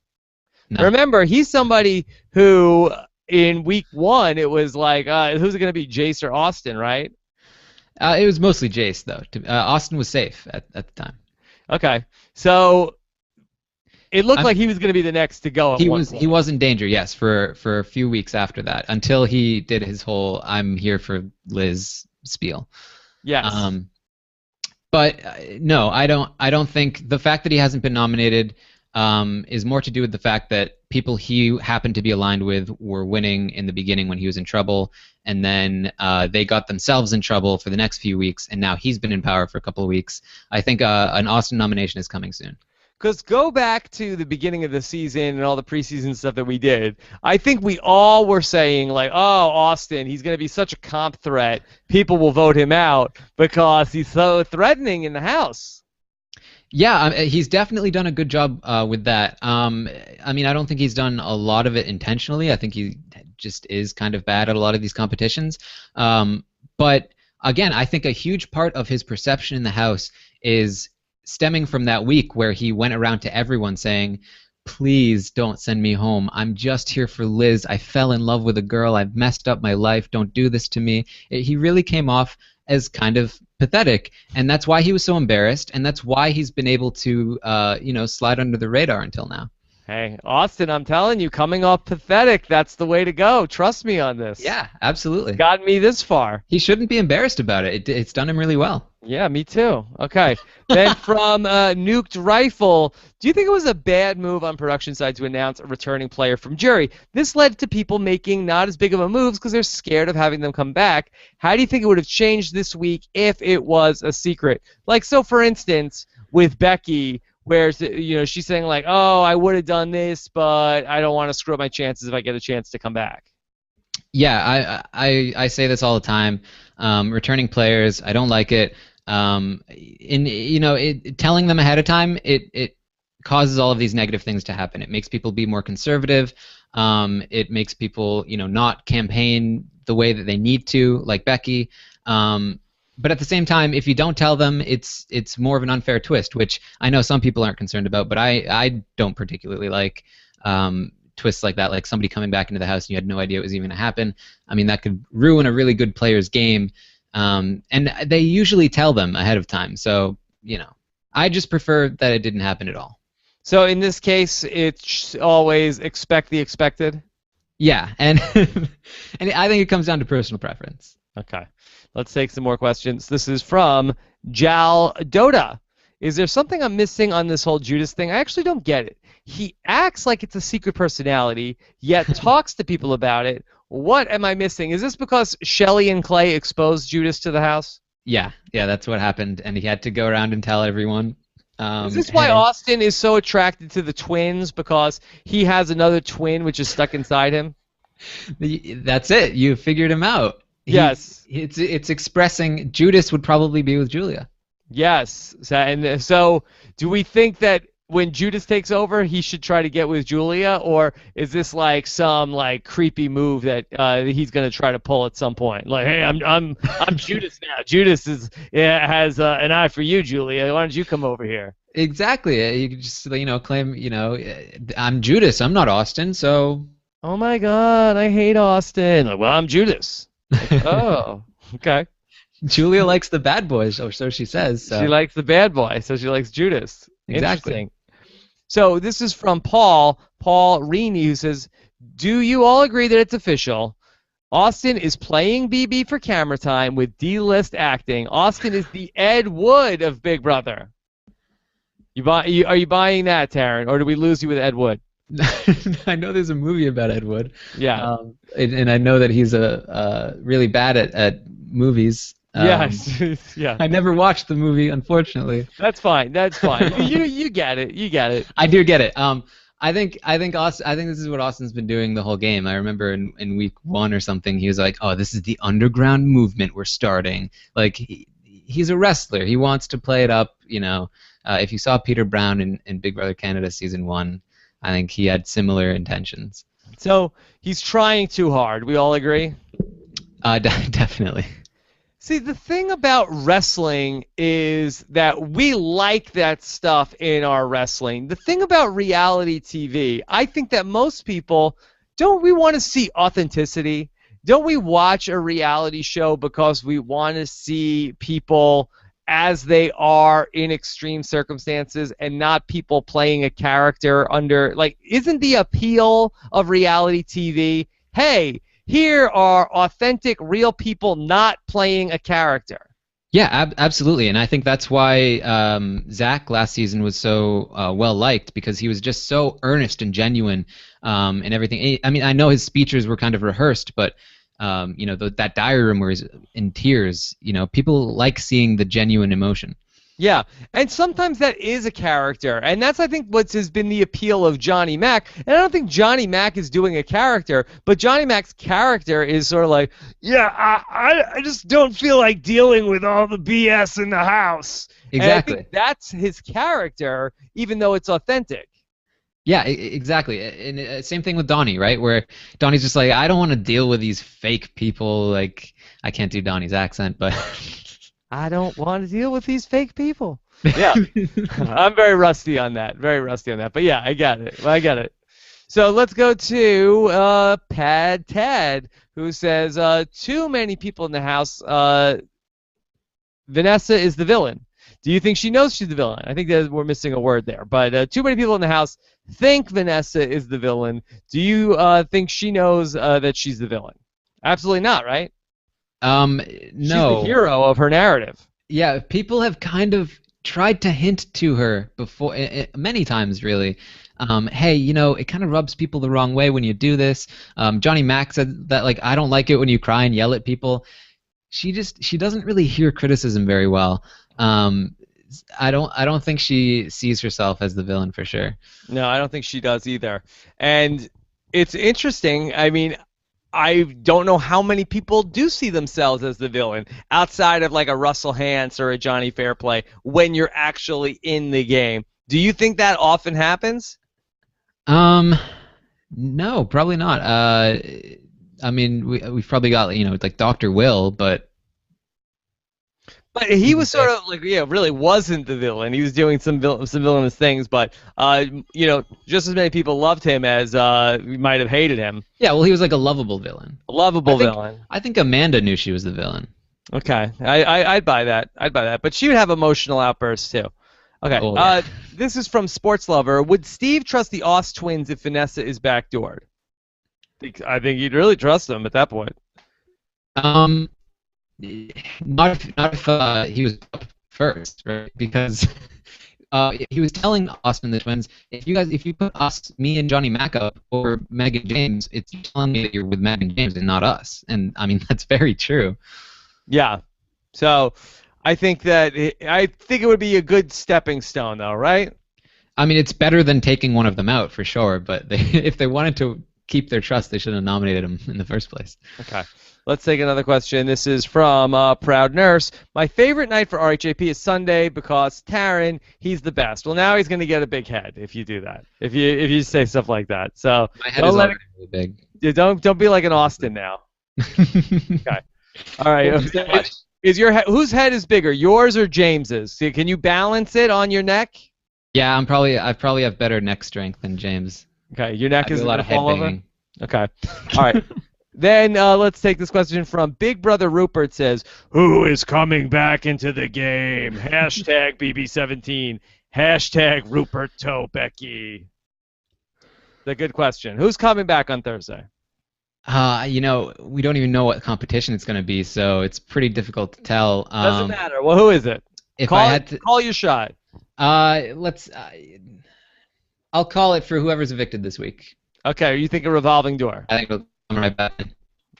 No. Remember, he's somebody who in week 1 it was like, who's it going to be, Jace or Austin, right? It was mostly Jace though. Austin was safe at the time. Okay, so. It looked like he was going to be the next to go. He was in danger, yes, for a few weeks after that, until he did his whole "I'm here for Liz" spiel. Yes. But no, I don't think the fact that he hasn't been nominated is more to do with the fact that people he happened to be aligned with were winning in the beginning when he was in trouble, and then they got themselves in trouble for the next few weeks, and now he's been in power for a couple of weeks. I think an Austin nomination is coming soon. Because go back to the beginning of the season and all the preseason stuff that we did. I think we all were saying, like, oh, Austin, he's going to be such a comp threat. People will vote him out because he's so threatening in the House. Yeah, he's definitely done a good job with that. I mean, I don't think he's done a lot of it intentionally. I think he just is kind of bad at a lot of these competitions. But, again, I think a huge part of his perception in the House is stemming from that week where he went around to everyone saying, please don't send me home. I'm just here for Liz. I fell in love with a girl. I've messed up my life. Don't do this to me. He really came off as kind of pathetic, and that's why he was so embarrassed, and that's why he's been able to, slide under the radar until now. Hey, Austin, I'm telling you, coming off pathetic, that's the way to go. Trust me on this. Yeah, absolutely. Got me this far. He shouldn't be embarrassed about it. It's done him really well. Yeah, me too. Okay. Then from Nuked Rifle, do you think it was a bad move on production side to announce a returning player from jury? This led to people making not as big of a moves because they're scared of having them come back. How do you think it would have changed this week if it was a secret? Like, so for instance, with Becky, where she's saying like, oh, I would have done this, but I don't want to screw up my chances if I get a chance to come back. Yeah, I say this all the time. Returning players, I don't like it. Telling them ahead of time, it causes all of these negative things to happen. It makes people be more conservative. It makes people not campaign the way that they need to, like Becky. But at the same time, if you don't tell them, it's more of an unfair twist, which I know some people aren't concerned about, but I don't particularly like twists like that, like somebody coming back into the house and you had no idea it was even going to happen. I mean, that could ruin a really good player's game, and they usually tell them ahead of time. So, I just prefer that it didn't happen at all. So in this case, it's always expect the expected? Yeah, and and I think it comes down to personal preference. Okay. Let's take some more questions. This is from Jal Dota. Is there something I'm missing on this whole Judas thing? I actually don't get it. He acts like it's a secret personality, yet talks to people about it. What am I missing? Is this because Shelley and Clay exposed Judas to the house? Yeah, that's what happened, and he had to go around and tell everyone. Is this why Austin is so attracted to the twins? Because he has another twin which is stuck inside him? That's it. You figured him out. Yes. It's expressing Judas would probably be with Julia. Yes. And so do we think that when Judas takes over, he should try to get with Julia, or is this like some like creepy move that he's going to try to pull at some point? Like, hey, I'm Judas now. Judas has an eye for you, Julia. Why don't you come over here? Exactly. You could just claim I'm Judas. I'm not Austin. So. Oh my God, I hate Austin. Like, well, I'm Judas. Like, oh, okay. Julia likes the bad boys, or so she says. So. She likes the bad boy, so she likes Judas. Exactly. Interesting. So this is from Paul Rini, who says, do you all agree that it's official? Austin is playing BB for camera time with D-list acting. Austin is the Ed Wood of Big Brother. Are you buying that, Taryn, or do we lose you with Ed Wood? I know there's a movie about Ed Wood. Yeah. And I know that he's really bad at movies. Yes. Yeah. I never watched the movie, unfortunately. That's fine. You get it. You get it. I do get it. I think this is what Austin's been doing the whole game. I remember in week 1 or something, he was like, "Oh, this is the underground movement we're starting." Like he's a wrestler. He wants to play it up. If you saw Peter Brown in Big Brother Canada season 1, I think he had similar intentions. So he's trying too hard. We all agree? Definitely. See, the thing about wrestling is that we like that stuff in our wrestling. The thing about reality TV, I think that most people, don't we want to see authenticity? Don't we watch a reality show because we want to see people as they are in extreme circumstances and not people playing a character under, like, isn't the appeal of reality TV, hey, here are authentic, real people not playing a character? Yeah, absolutely, and I think that's why Zach last season was so well liked, because he was just so earnest and genuine and everything. I mean, I know his speeches were kind of rehearsed, but that diary room where he's in tears, people like seeing the genuine emotion. Yeah, and sometimes that is a character, and that's, I think, what has been the appeal of Johnny Mac. And I don't think Johnny Mac is doing a character, but Johnny Mac's character is sort of like, yeah, I just don't feel like dealing with all the BS in the house. Exactly. And I think that's his character, even though it's authentic. Yeah, exactly. And same thing with Donnie, right? Where Donnie's just like, I don't want to deal with these fake people. Like, I can't do Donnie's accent, but... I don't want to deal with these fake people. Yeah. I'm very rusty on that. But yeah, I got it. So let's go to Pad Tad, who says, too many people in the house. Vanessa is the villain. Do you think she knows she's the villain? I think that we're missing a word there. But too many people in the house think Vanessa is the villain. Do you think she knows that she's the villain? Absolutely not, right? No. She's the hero of her narrative. Yeah, people have kind of tried to hint to her before, many times, really. Hey, it kind of rubs people the wrong way when you do this. Johnny Mac said that, like, I don't like it when you cry and yell at people. She doesn't really hear criticism very well. I don't think she sees herself as the villain for sure. No, I don't think she does either. And it's interesting. I mean, I don't know how many people do see themselves as the villain outside of like a Russell Hantz or a Johnny Fairplay when you're actually in the game. Do you think that often happens? No, probably not. I mean, we've probably got, like Dr. Will, but But he was sort of like, really wasn't the villain. He was doing some villainous things, but just as many people loved him as might have hated him. Yeah, well, he was like a lovable villain. A lovable villain. I think Amanda knew she was the villain. Okay, I'd buy that. I'd buy that. But she would have emotional outbursts too. Okay. Oh, yeah. This is from Sports Lover. Would Steve trust the Ost twins if Vanessa is backdoored? I think he'd really trust them at that point. Not if he was up first, right? Because he was telling Austin the twins, if you put me and Johnny Mac up over Meg and James, it's telling me that you're with Meg and James and not us. And I mean that's very true. Yeah. So I think it would be a good stepping stone, though, right? I mean, it's better than taking one of them out for sure. But if they wanted to keep their trust, they should have nominated him in the first place. Okay. Let's take another question. This is from Proud Nurse. My favorite night for RHAP is Sunday because Taryn, he's the best. Well, now he's going to get a big head if you do that. If you say stuff like that. So my head is already really big. Yeah, don't be like an Austin now. Okay. All right. Whose head is bigger, yours or James's? Can you balance it on your neck? Yeah, I probably have better neck strength than James. Okay, your neck is a lot of head banging. Okay. All right. Then let's take this question from Big Brother Rupert. Says, who is coming back into the game? Hashtag BB17. Hashtag Rupert Toe Becky. The good question. Who's coming back on Thursday? We don't even know what competition it's going to be, so it's pretty difficult to tell. Doesn't matter. Well, who is it? Call your shot. I'll call it for whoever's evicted this week. Okay. You think a revolving door? I think it'll come right back.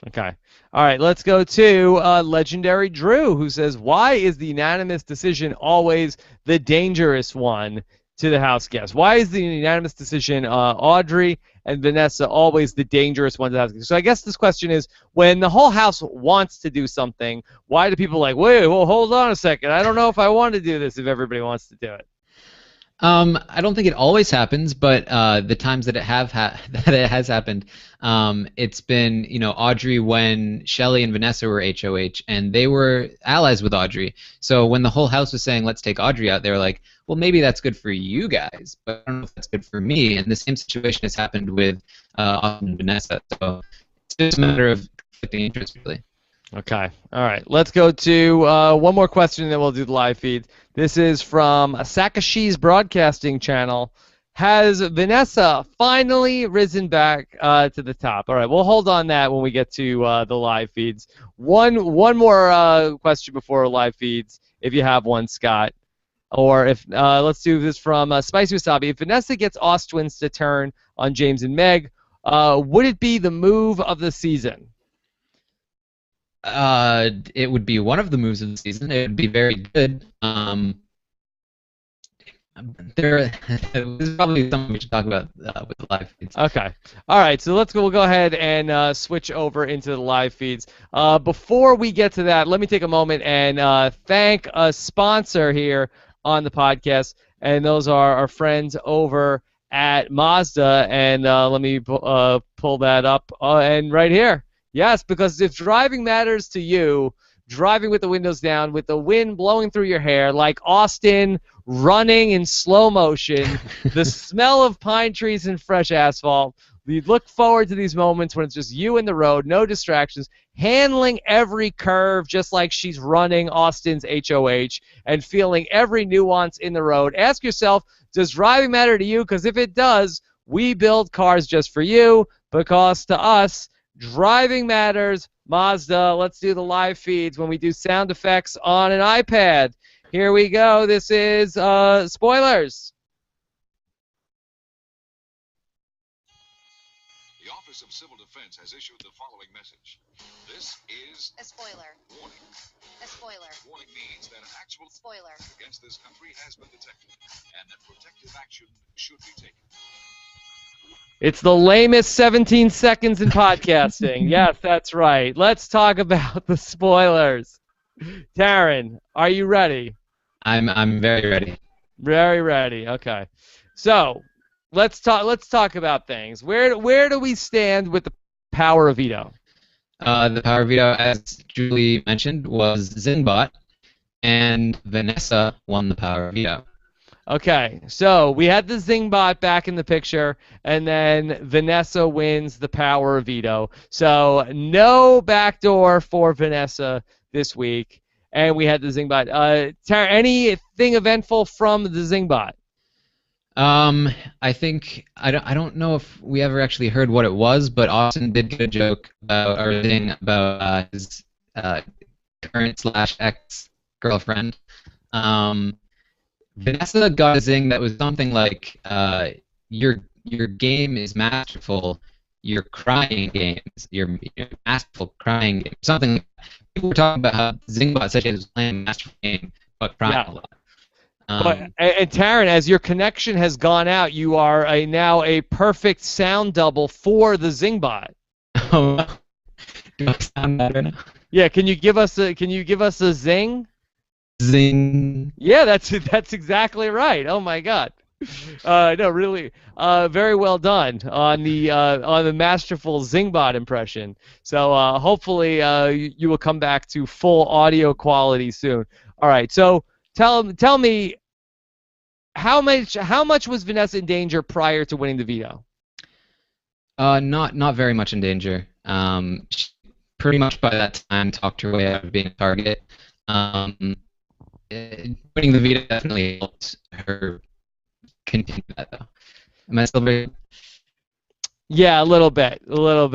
Okay. All right. Let's go to Legendary Drew, who says, why is the unanimous decision always the dangerous one to the house guest? Why is the unanimous decision Audrey and Vanessa always the dangerous one to the house guest? So I guess this question is, when the whole house wants to do something, why do people wait, well, hold on a second. I don't know if I want to do this if everybody wants to do it. I don't think it always happens, but the times that it has happened, it's been Audrey when Shelley and Vanessa were HOH, and they were allies with Audrey. So when the whole house was saying let's take Audrey out, they were like, well, maybe that's good for you guys, but I don't know if that's good for me. And the same situation has happened with Austin and Vanessa. So it's just a matter of conflicting interest, really. Okay. All right. Let's go to one more question, and then we'll do the live feed. This is from Sakashi's Broadcasting Channel. Has Vanessa finally risen back to the top? All right. We'll hold on that when we get to the live feeds. One more question before live feeds, if you have one, Scott. Or if let's do this from Spicy Wasabi. If Vanessa gets Oz twins to turn on James and Meg, would it be the move of the season? It would be one of the moves of the season. It would be very good. This is probably something we should talk about with the live feeds. Okay. All right. So we'll go ahead and switch over into the live feeds. Before we get to that, let me take a moment and thank a sponsor here on the podcast, and those are our friends over at Mazda. And let me pull that up and right here. Yes, because if driving matters to you, driving with the windows down, with the wind blowing through your hair, like Austin running in slow motion, the smell of pine trees and fresh asphalt, we look forward to these moments when it's just you and the road, no distractions, handling every curve just like she's running Austin's HOH, and feeling every nuance in the road. Ask yourself, does driving matter to you? Because if it does, we build cars just for you, because to us, driving matters. Mazda. Let's do the live feeds when we do sound effects on an iPad. Here we go. This is spoilers. The Office of Civil Defense has issued the following message. This is a spoiler. Warning. A spoiler. Warning means that an actual spoiler against this country has been detected, and that protective action should be taken. It's the lamest 17 seconds in podcasting. Yes, that's right. Let's talk about the spoilers. Taryn, are you ready? I'm very ready. Very ready. Okay. So let's talk about things. Where do we stand with the power of veto? The power of veto, as Julie mentioned, was Zinbot. and Vanessa won the power of veto. Okay, so we had the Zingbot back in the picture, and then Vanessa wins the power of veto. So no backdoor for Vanessa this week, and we had the Zingbot. Tara, anything eventful from the Zingbot? I think I don't know if we ever actually heard what it was, but Austin did get a joke about or a thing about his current / ex girlfriend. Vanessa got a zing that was something like, your game is masterful, your crying games, your masterful crying game, something like that. People were talking about how Zingbot said he was playing a masterful game, but crying a lot. And Taryn, as your connection has gone out, you are now a perfect sound double for the Zingbot. Oh, do I sound better now? Yeah, can you give us a zing? Zing. Yeah, that's exactly right. Oh my God. No, really, very well done on the masterful Zingbot impression. So hopefully you will come back to full audio quality soon. All right, so tell me how much was Vanessa in danger prior to winning the veto? Not very much in danger. She pretty much by that time talked her way out of being a target. Winning the veto definitely helped her continue that, though. Am I still very... Yeah, a little bit. So a little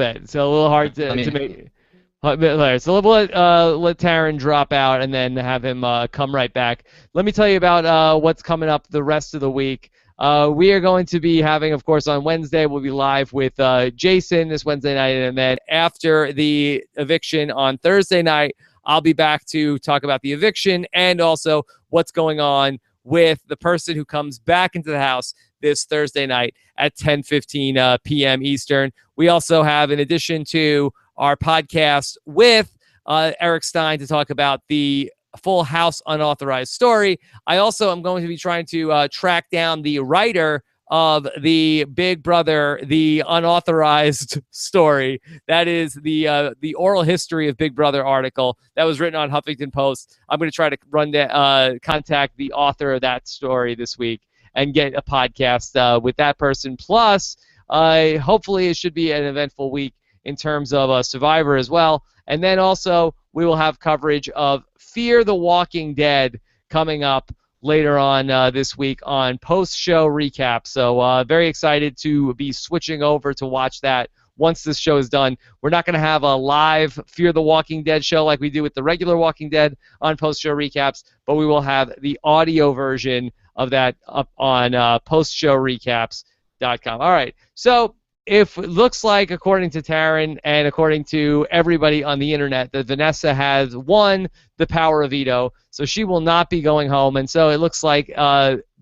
hard to make. So we'll let Taryn drop out and then have him come right back. Let me tell you about what's coming up the rest of the week. We are going to be having, of course, on Wednesday, we'll be live with Jason this Wednesday night. And then after the eviction on Thursday night, I'll be back to talk about the eviction and also what's going on with the person who comes back into the house this Thursday night at 10:15 p.m. Eastern. We also have, in addition to our podcast with Eric Stein to talk about the Full House unauthorized story, I also am going to be trying to track down the writer of the Big Brother, the unauthorized story. That is the oral history of Big Brother article that was written on Huffington Post. I'm going to try to contact the author of that story this week and get a podcast with that person. Plus, hopefully it should be an eventful week in terms of Survivor as well. And then also we will have coverage of Fear the Walking Dead coming up later on this week on post-show recap. So very excited to be switching over to watch that once this show is done. We're not going to have a live Fear the Walking Dead show like we do with the regular Walking Dead on post-show recaps, but we will have the audio version of that up on postshowrecaps.com. All right, so if it looks like, according to Taryn and according to everybody on the internet, that Vanessa has won the power of veto, so she will not be going home. And so it looks like,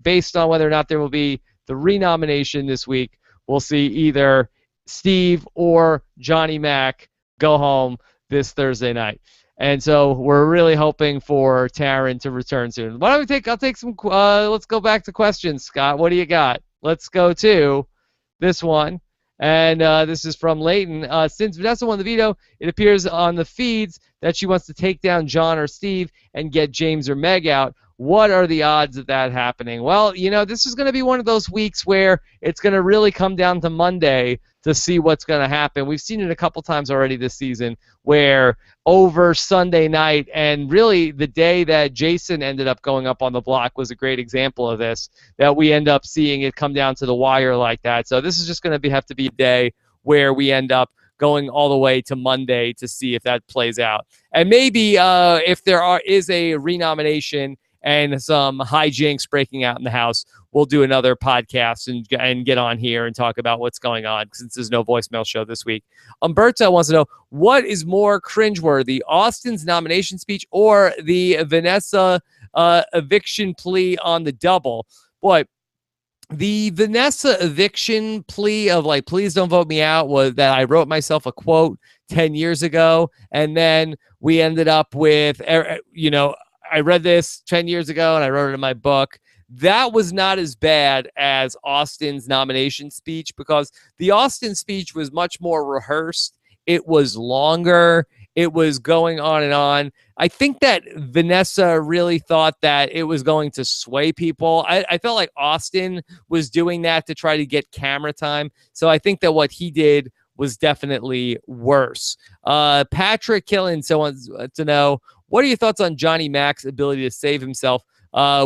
based on whether or not there will be the renomination this week, we'll see either Steve or Johnny Mac go home this Thursday night. And so we're really hoping for Taryn to return soon. Why don't I'll take some, let's go back to questions, Scott. What do you got? Let's go to this one. And this is from Leighton. Since Vanessa won the veto, it appears on the feeds that she wants to take down John or Steve and get James or Meg out. What are the odds of that happening? Well, this is going to be one of those weeks where it's going to really come down to Monday to see what's going to happen. We've seen it a couple times already this season where over Sunday night, and really the day that Jason ended up going up on the block was a great example of this, that we end up seeing it come down to the wire like that. So this is just going to have to be a day where we end up going all the way to Monday to see if that plays out. And maybe if there is a renomination and some hijinks breaking out in the house, we'll do another podcast and get on here and talk about what's going on, since there's no voicemail show this week. Umberto wants to know, what is more cringeworthy, Austin's nomination speech or the Vanessa eviction plea on the double? Boy, the Vanessa eviction plea of like, please don't vote me out, was that I wrote myself a quote 10 years ago, and then we ended up with, I read this 10 years ago and I wrote it in my book. That was not as bad as Austin's nomination speech, because the Austin speech was much more rehearsed. It was longer. it was going on and on. I think that Vanessa really thought that it was going to sway people. I felt like Austin was doing that to try to get camera time. So I think that what he did was definitely worse. Patrick Killen, so wants to know, what are your thoughts on Johnny Mac's ability to save himself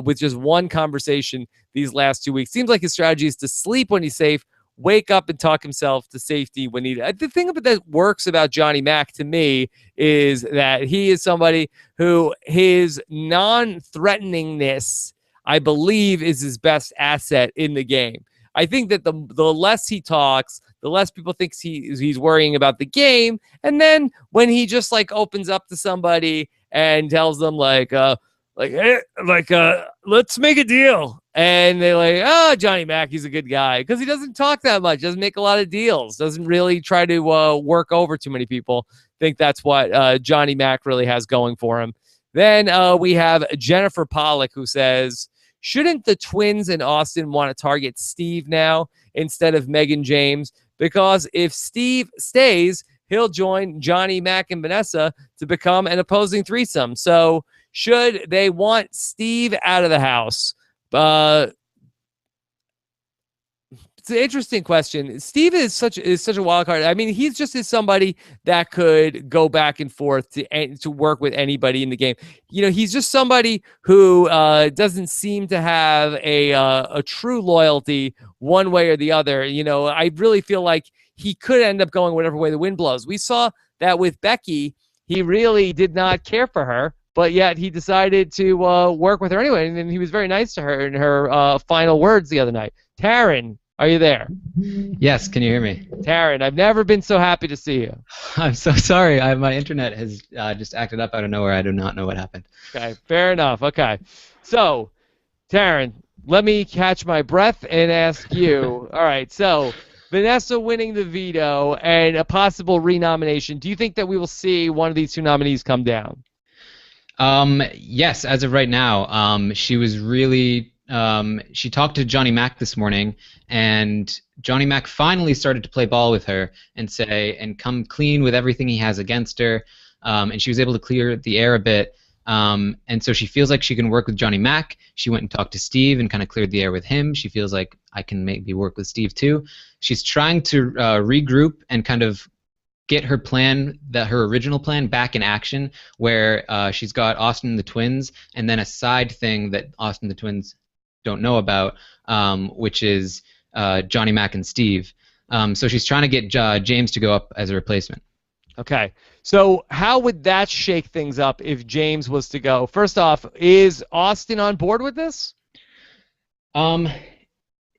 with just one conversation these last 2 weeks? Seems like his strategy is to sleep when he's safe, wake up and talk himself to safety when needed. The thing that works about Johnny Mac to me is that he is somebody who his non-threateningness, I believe, is his best asset in the game. I think that the less he talks, the less people think he's worrying about the game. And then when he just like opens up to somebody and tells them hey, let's make a deal. And they're like, oh, Johnny Mac, he's a good guy. Because he doesn't talk that much, doesn't make a lot of deals, doesn't really try to work over too many people. I think that's what Johnny Mac really has going for him. Then we have Jennifer Pollock, who says, shouldn't the twins and Austin want to target Steve now instead of Megan James? Because if Steve stays, he'll join Johnny Mac and Vanessa to become an opposing threesome. So should they want Steve out of the house? It's an interesting question. Steve is such a wild card. I mean, he's just somebody that could go back and forth to work with anybody in the game. You know, he's just somebody who doesn't seem to have a true loyalty one way or the other. You know, I really feel like he could end up going whatever way the wind blows. We saw that with Becky. He really did not care for her, but yet he decided to work with her anyway, and then he was very nice to her in her final words the other night. Taryn, are you there? Yes, can you hear me? Taryn, I've never been so happy to see you. I'm so sorry. My internet has just acted up out of nowhere. I do not know what happened. Okay, fair enough. Okay. So, Taryn, let me catch my breath and ask you. All right, so Vanessa winning the veto and a possible renomination. Do you think that we will see one of these two nominees come down? Yes, as of right now. She was really she talked to Johnny Mac this morning, and Johnny Mac finally started to play ball with her and come clean with everything he has against her, and she was able to clear the air a bit, and so she feels like she can work with Johnny Mac. She went and talked to Steve and kind of cleared the air with him. She feels like I can maybe work with Steve too. She's trying to regroup and kind of get her plan, her original plan, back in action, where she's got Austin and the twins, and then a side thing that Austin and the twins don't know about, which is Johnny Mac and Steve. So she's trying to get James to go up as a replacement. Okay. So how would that shake things up if James was to go? First off, is Austin on board with this?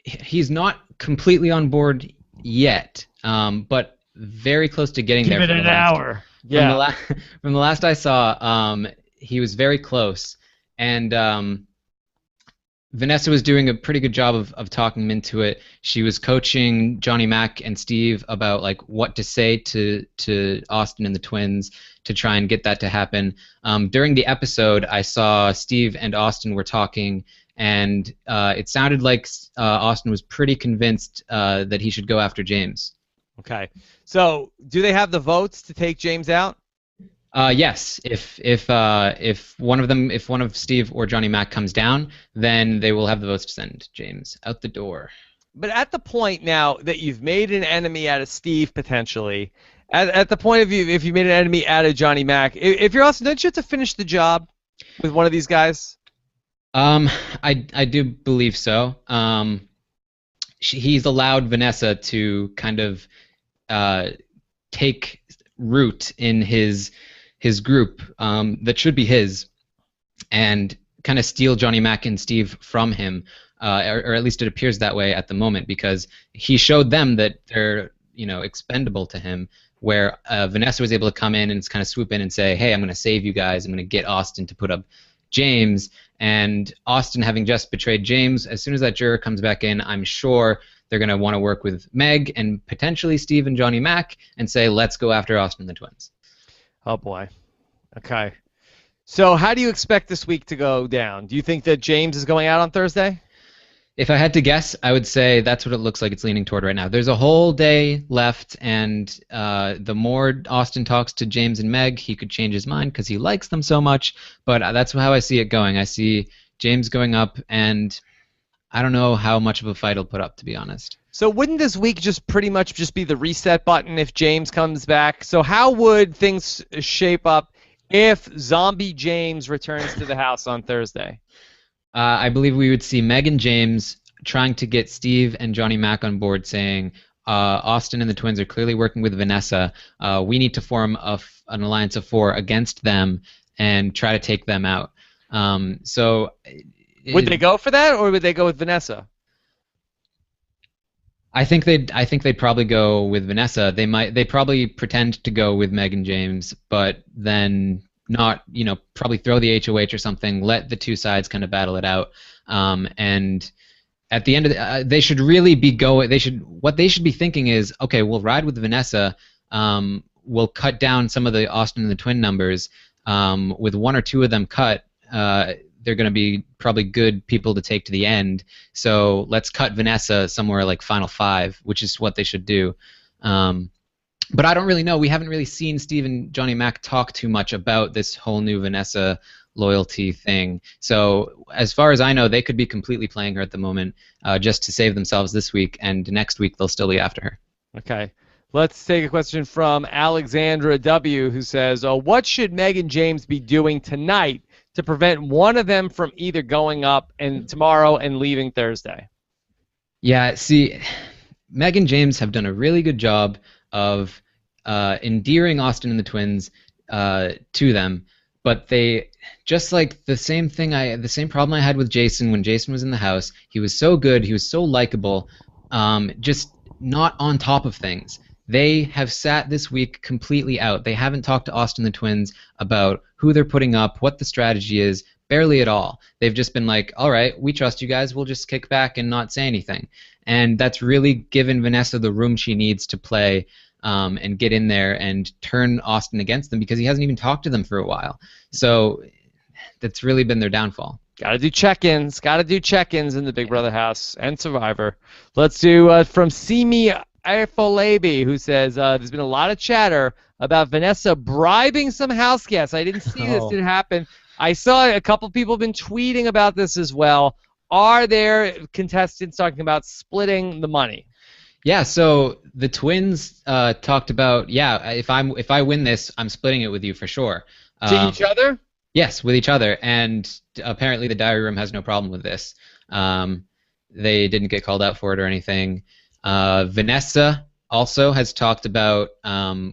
He's not completely on board yet, but very close to getting there. Give it an hour. Yeah. From the last I saw, he was very close, and Vanessa was doing a pretty good job of talking him into it. She was coaching Johnny Mac and Steve about like what to say to Austin and the twins to try and get that to happen. During the episode, I saw Steve and Austin were talking, and it sounded like Austin was pretty convinced that he should go after James. Okay. So do they have the votes to take James out? Yes. If one of Steve or Johnny Mac comes down, then they will have the votes to send James out the door. But at the point now that you've made an enemy out of Steve potentially, at the point of view, if you made an enemy out of Johnny Mac, if you're Austin, don't you have to finish the job with one of these guys? I do believe so. He's allowed Vanessa to kind of take root in his group that should be his, and kind of steal Johnny Mac and Steve from him, or at least it appears that way at the moment, because he showed them that they're expendable to him, where Vanessa was able to come in and kind of swoop in and say, hey, I'm going to save you guys, I'm going to get Austin to put up James, and Austin having just betrayed James, as soon as that juror comes back in, I'm sure they're going to want to work with Meg and potentially Steve and Johnny Mac and say, let's go after Austin and the twins. Oh, boy. Okay. So how do you expect this week to go down? Do you think that James is going out on Thursday? If I had to guess, I would say that's what it looks like it's leaning toward right now. There's a whole day left, and the more Austin talks to James and Meg, he could change his mind because he likes them so much. But that's how I see it going. I see James going up, and I don't know how much of a fight he'll put up, to be honest. So wouldn't this week just pretty much just be the reset button if James comes back? So how would things shape up if Zombie James returns to the house on Thursday? I believe we would see Meg and James trying to get Steve and Johnny Mac on board, saying Austin and the twins are clearly working with Vanessa. We need to form an alliance of 4 against them and try to take them out. Would they go for that, or would they go with Vanessa? I think they'd probably go with Vanessa. They probably pretend to go with Meg and James, but then not, probably throw the HOH or something. Let the two sides kind of battle it out. And at the end of they should really be going. What they should be thinking is, okay, we'll ride with Vanessa. We'll cut down some of the Austin and the twin numbers. With 1 or 2 of them cut, they're going to be probably good people to take to the end. So let's cut Vanessa somewhere like Final 5, which is what they should do. But I don't really know. We haven't really seen Steve and Johnny Mac talk too much about this whole new Vanessa loyalty thing. So as far as I know, they could be completely playing her at the moment just to save themselves this week, and next week they'll still be after her. Okay. Let's take a question from Alexandra W., who says, what should Meg and James be doing tonight to prevent one of them from either going up and tomorrow and leaving Thursday? Yeah, see, Meg and James have done a really good job of endearing Austin and the twins to them, but they just like the same problem I had with Jason when Jason was in the house. He was so good, he was so likable, just not on top of things. They have sat this week completely out. They haven't talked to Austin the twins about who they're putting up, what the strategy is, barely at all. They've just been like, all right, we trust you guys, we'll just kick back and not say anything. And that's really given Vanessa the room she needs to play and get in there and turn Austin against them, because he hasn't even talked to them for a while. So that's really been their downfall. Got to do check-ins. Got to do check-ins in the Big Brother house and Survivor. Let's do from Simi Afolabi, who says there's been a lot of chatter about Vanessa bribing some house guests. I didn't see this. Didn't happen. I saw a couple people have been tweeting about this as well. Are there contestants talking about splitting the money? Yeah, so the twins talked about, if I win this, I'm splitting it with you for sure. To each other? Yes, with each other, and apparently the diary room has no problem with this. They didn't get called out for it or anything. Vanessa also has talked about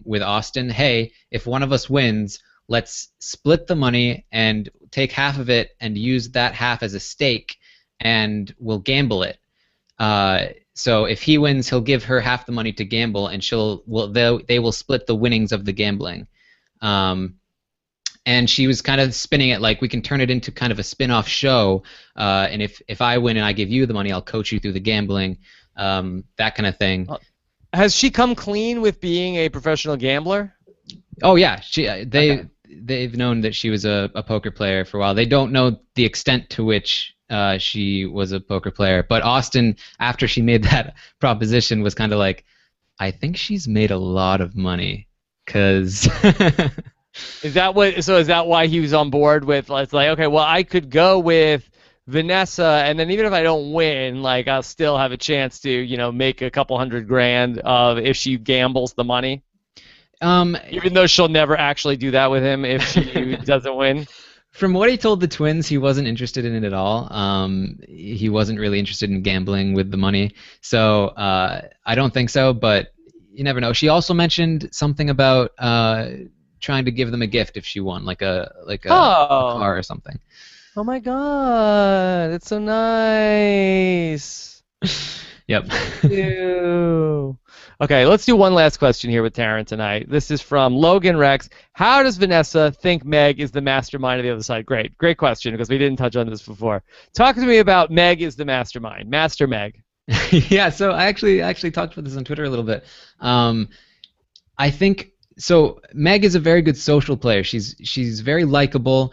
with Austin, hey, if one of us wins, let's split the money and take half of it and use that half as a stake, and we'll gamble it. So if he wins, he'll give her half the money to gamble, and they will split the winnings of the gambling. And she was kind of spinning it like we can turn it into kind of a spin-off show, and if I win and I give you the money, I'll coach you through the gambling, that kind of thing. Has she come clean with being a professional gambler? Oh yeah, they've known that she was a poker player for a while. They don't know the extent to which she was a poker player, but Austin, after she made that proposition, was kind of like, I think she's made a lot of money, because. Is that why he was on board with? It's like, okay, well, I could go with Vanessa, and then even if I don't win, like, I'll still have a chance to, make a couple $100,000 if she gambles the money. Even though she'll never actually do that with him if she doesn't win. From what he told the twins, he wasn't interested in it at all. He wasn't really interested in gambling with the money. So I don't think so, but you never know. She also mentioned something about trying to give them a gift if she won, like a car or something. Oh my God, that's so nice. Yep. Ew. Okay, let's do one last question here with Taryn tonight. This is from Logan Rex. How does Vanessa think Meg is the mastermind of the other side? Great question, because we didn't touch on this before. Talk to me about Meg is the mastermind. Master Meg. Yeah, so I actually talked about this on Twitter a little bit. I think So Meg is a very good social player. She's very likable.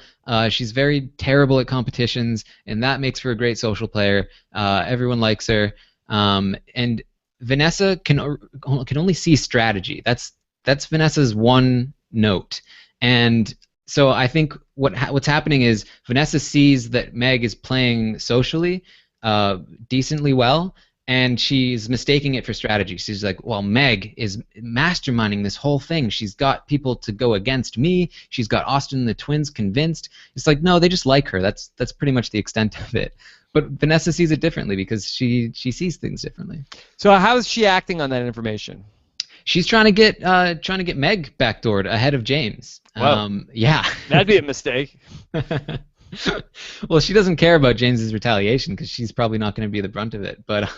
She's very terrible at competitions, and that makes her a great social player. Everyone likes her. And Vanessa can only see strategy. That's Vanessa's one note. And so I think what's happening is Vanessa sees that Meg is playing socially decently well, and she's mistaking it for strategy. She's like, well, Meg is masterminding this whole thing. She's got people to go against me. She's got Austin and the twins convinced. It's like, no, they just like her. That's pretty much the extent of it. But Vanessa sees it differently because she sees things differently. So how is she acting on that information? She's trying to get Meg backdoored ahead of James. Whoa. Yeah. That'd be a mistake. Well, she doesn't care about James's retaliation because she's probably not going to be the brunt of it. But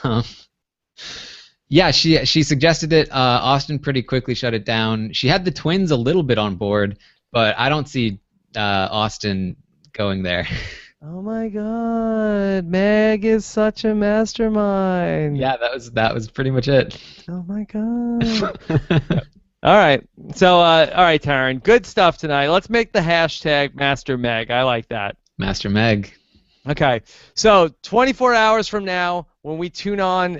yeah, she suggested it. Austin pretty quickly shut it down. She had the twins a little bit on board, but I don't see Austin going there. Oh my God, Meg is such a mastermind. Yeah, that was pretty much it. Oh my God. All right. So, all right, Taryn, good stuff tonight. Let's make the hashtag Master Meg. I like that. Master Meg. Okay. So, 24 hours from now, when we tune on,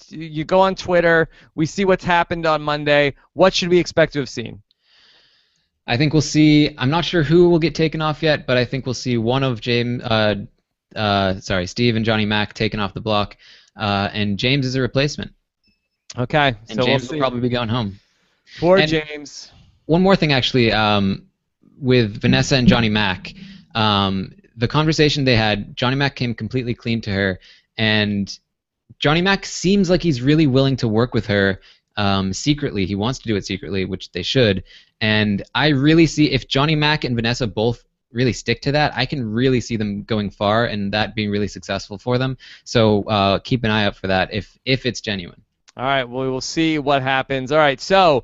you go on Twitter, we see what's happened on Monday. What should we expect to have seen? I think we'll see. I'm not sure who will get taken off yet, but I think we'll see one of Steve and Johnny Mac taken off the block, and James is a replacement. Okay. And so James will probably be going home. Poor And James. One more thing, actually, with Vanessa and Johnny Mac, the conversation they had, Johnny Mac came completely clean to her, and Johnny Mac seems like he's really willing to work with her secretly. He wants to do it secretly, which they should. And I really see, if Johnny Mac and Vanessa both really stick to that, I can really see them going far and that being really successful for them. So keep an eye out for that if it's genuine. All right, well, we will see what happens. All right, so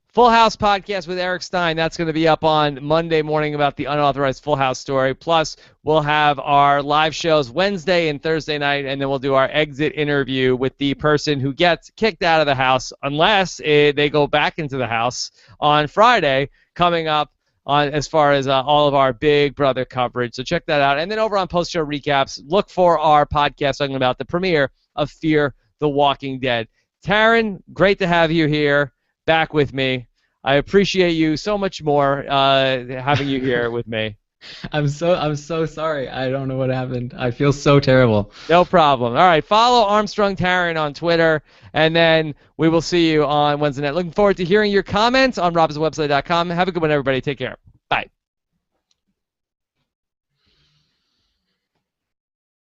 Full House podcast with Eric Stein. That's going to be up on Monday morning about the unauthorized Full House story. Plus, we'll have our live shows Wednesday and Thursday night, and then we'll do our exit interview with the person who gets kicked out of the house, unless they go back into the house on Friday, coming up on as far as all of our Big Brother coverage. So check that out. And then over on post-show recaps, look for our podcast talking about the premiere of Fear the Walking Dead. Taryn, great to have you here, back with me. I appreciate you so much more having you here with me. I'm so sorry. I don't know what happened. I feel so terrible. No problem. All right, follow Armstrong Taryn on Twitter, and then we will see you on Wednesday night. Looking forward to hearing your comments on robswebsite.com. Have a good one, everybody. Take care. Bye.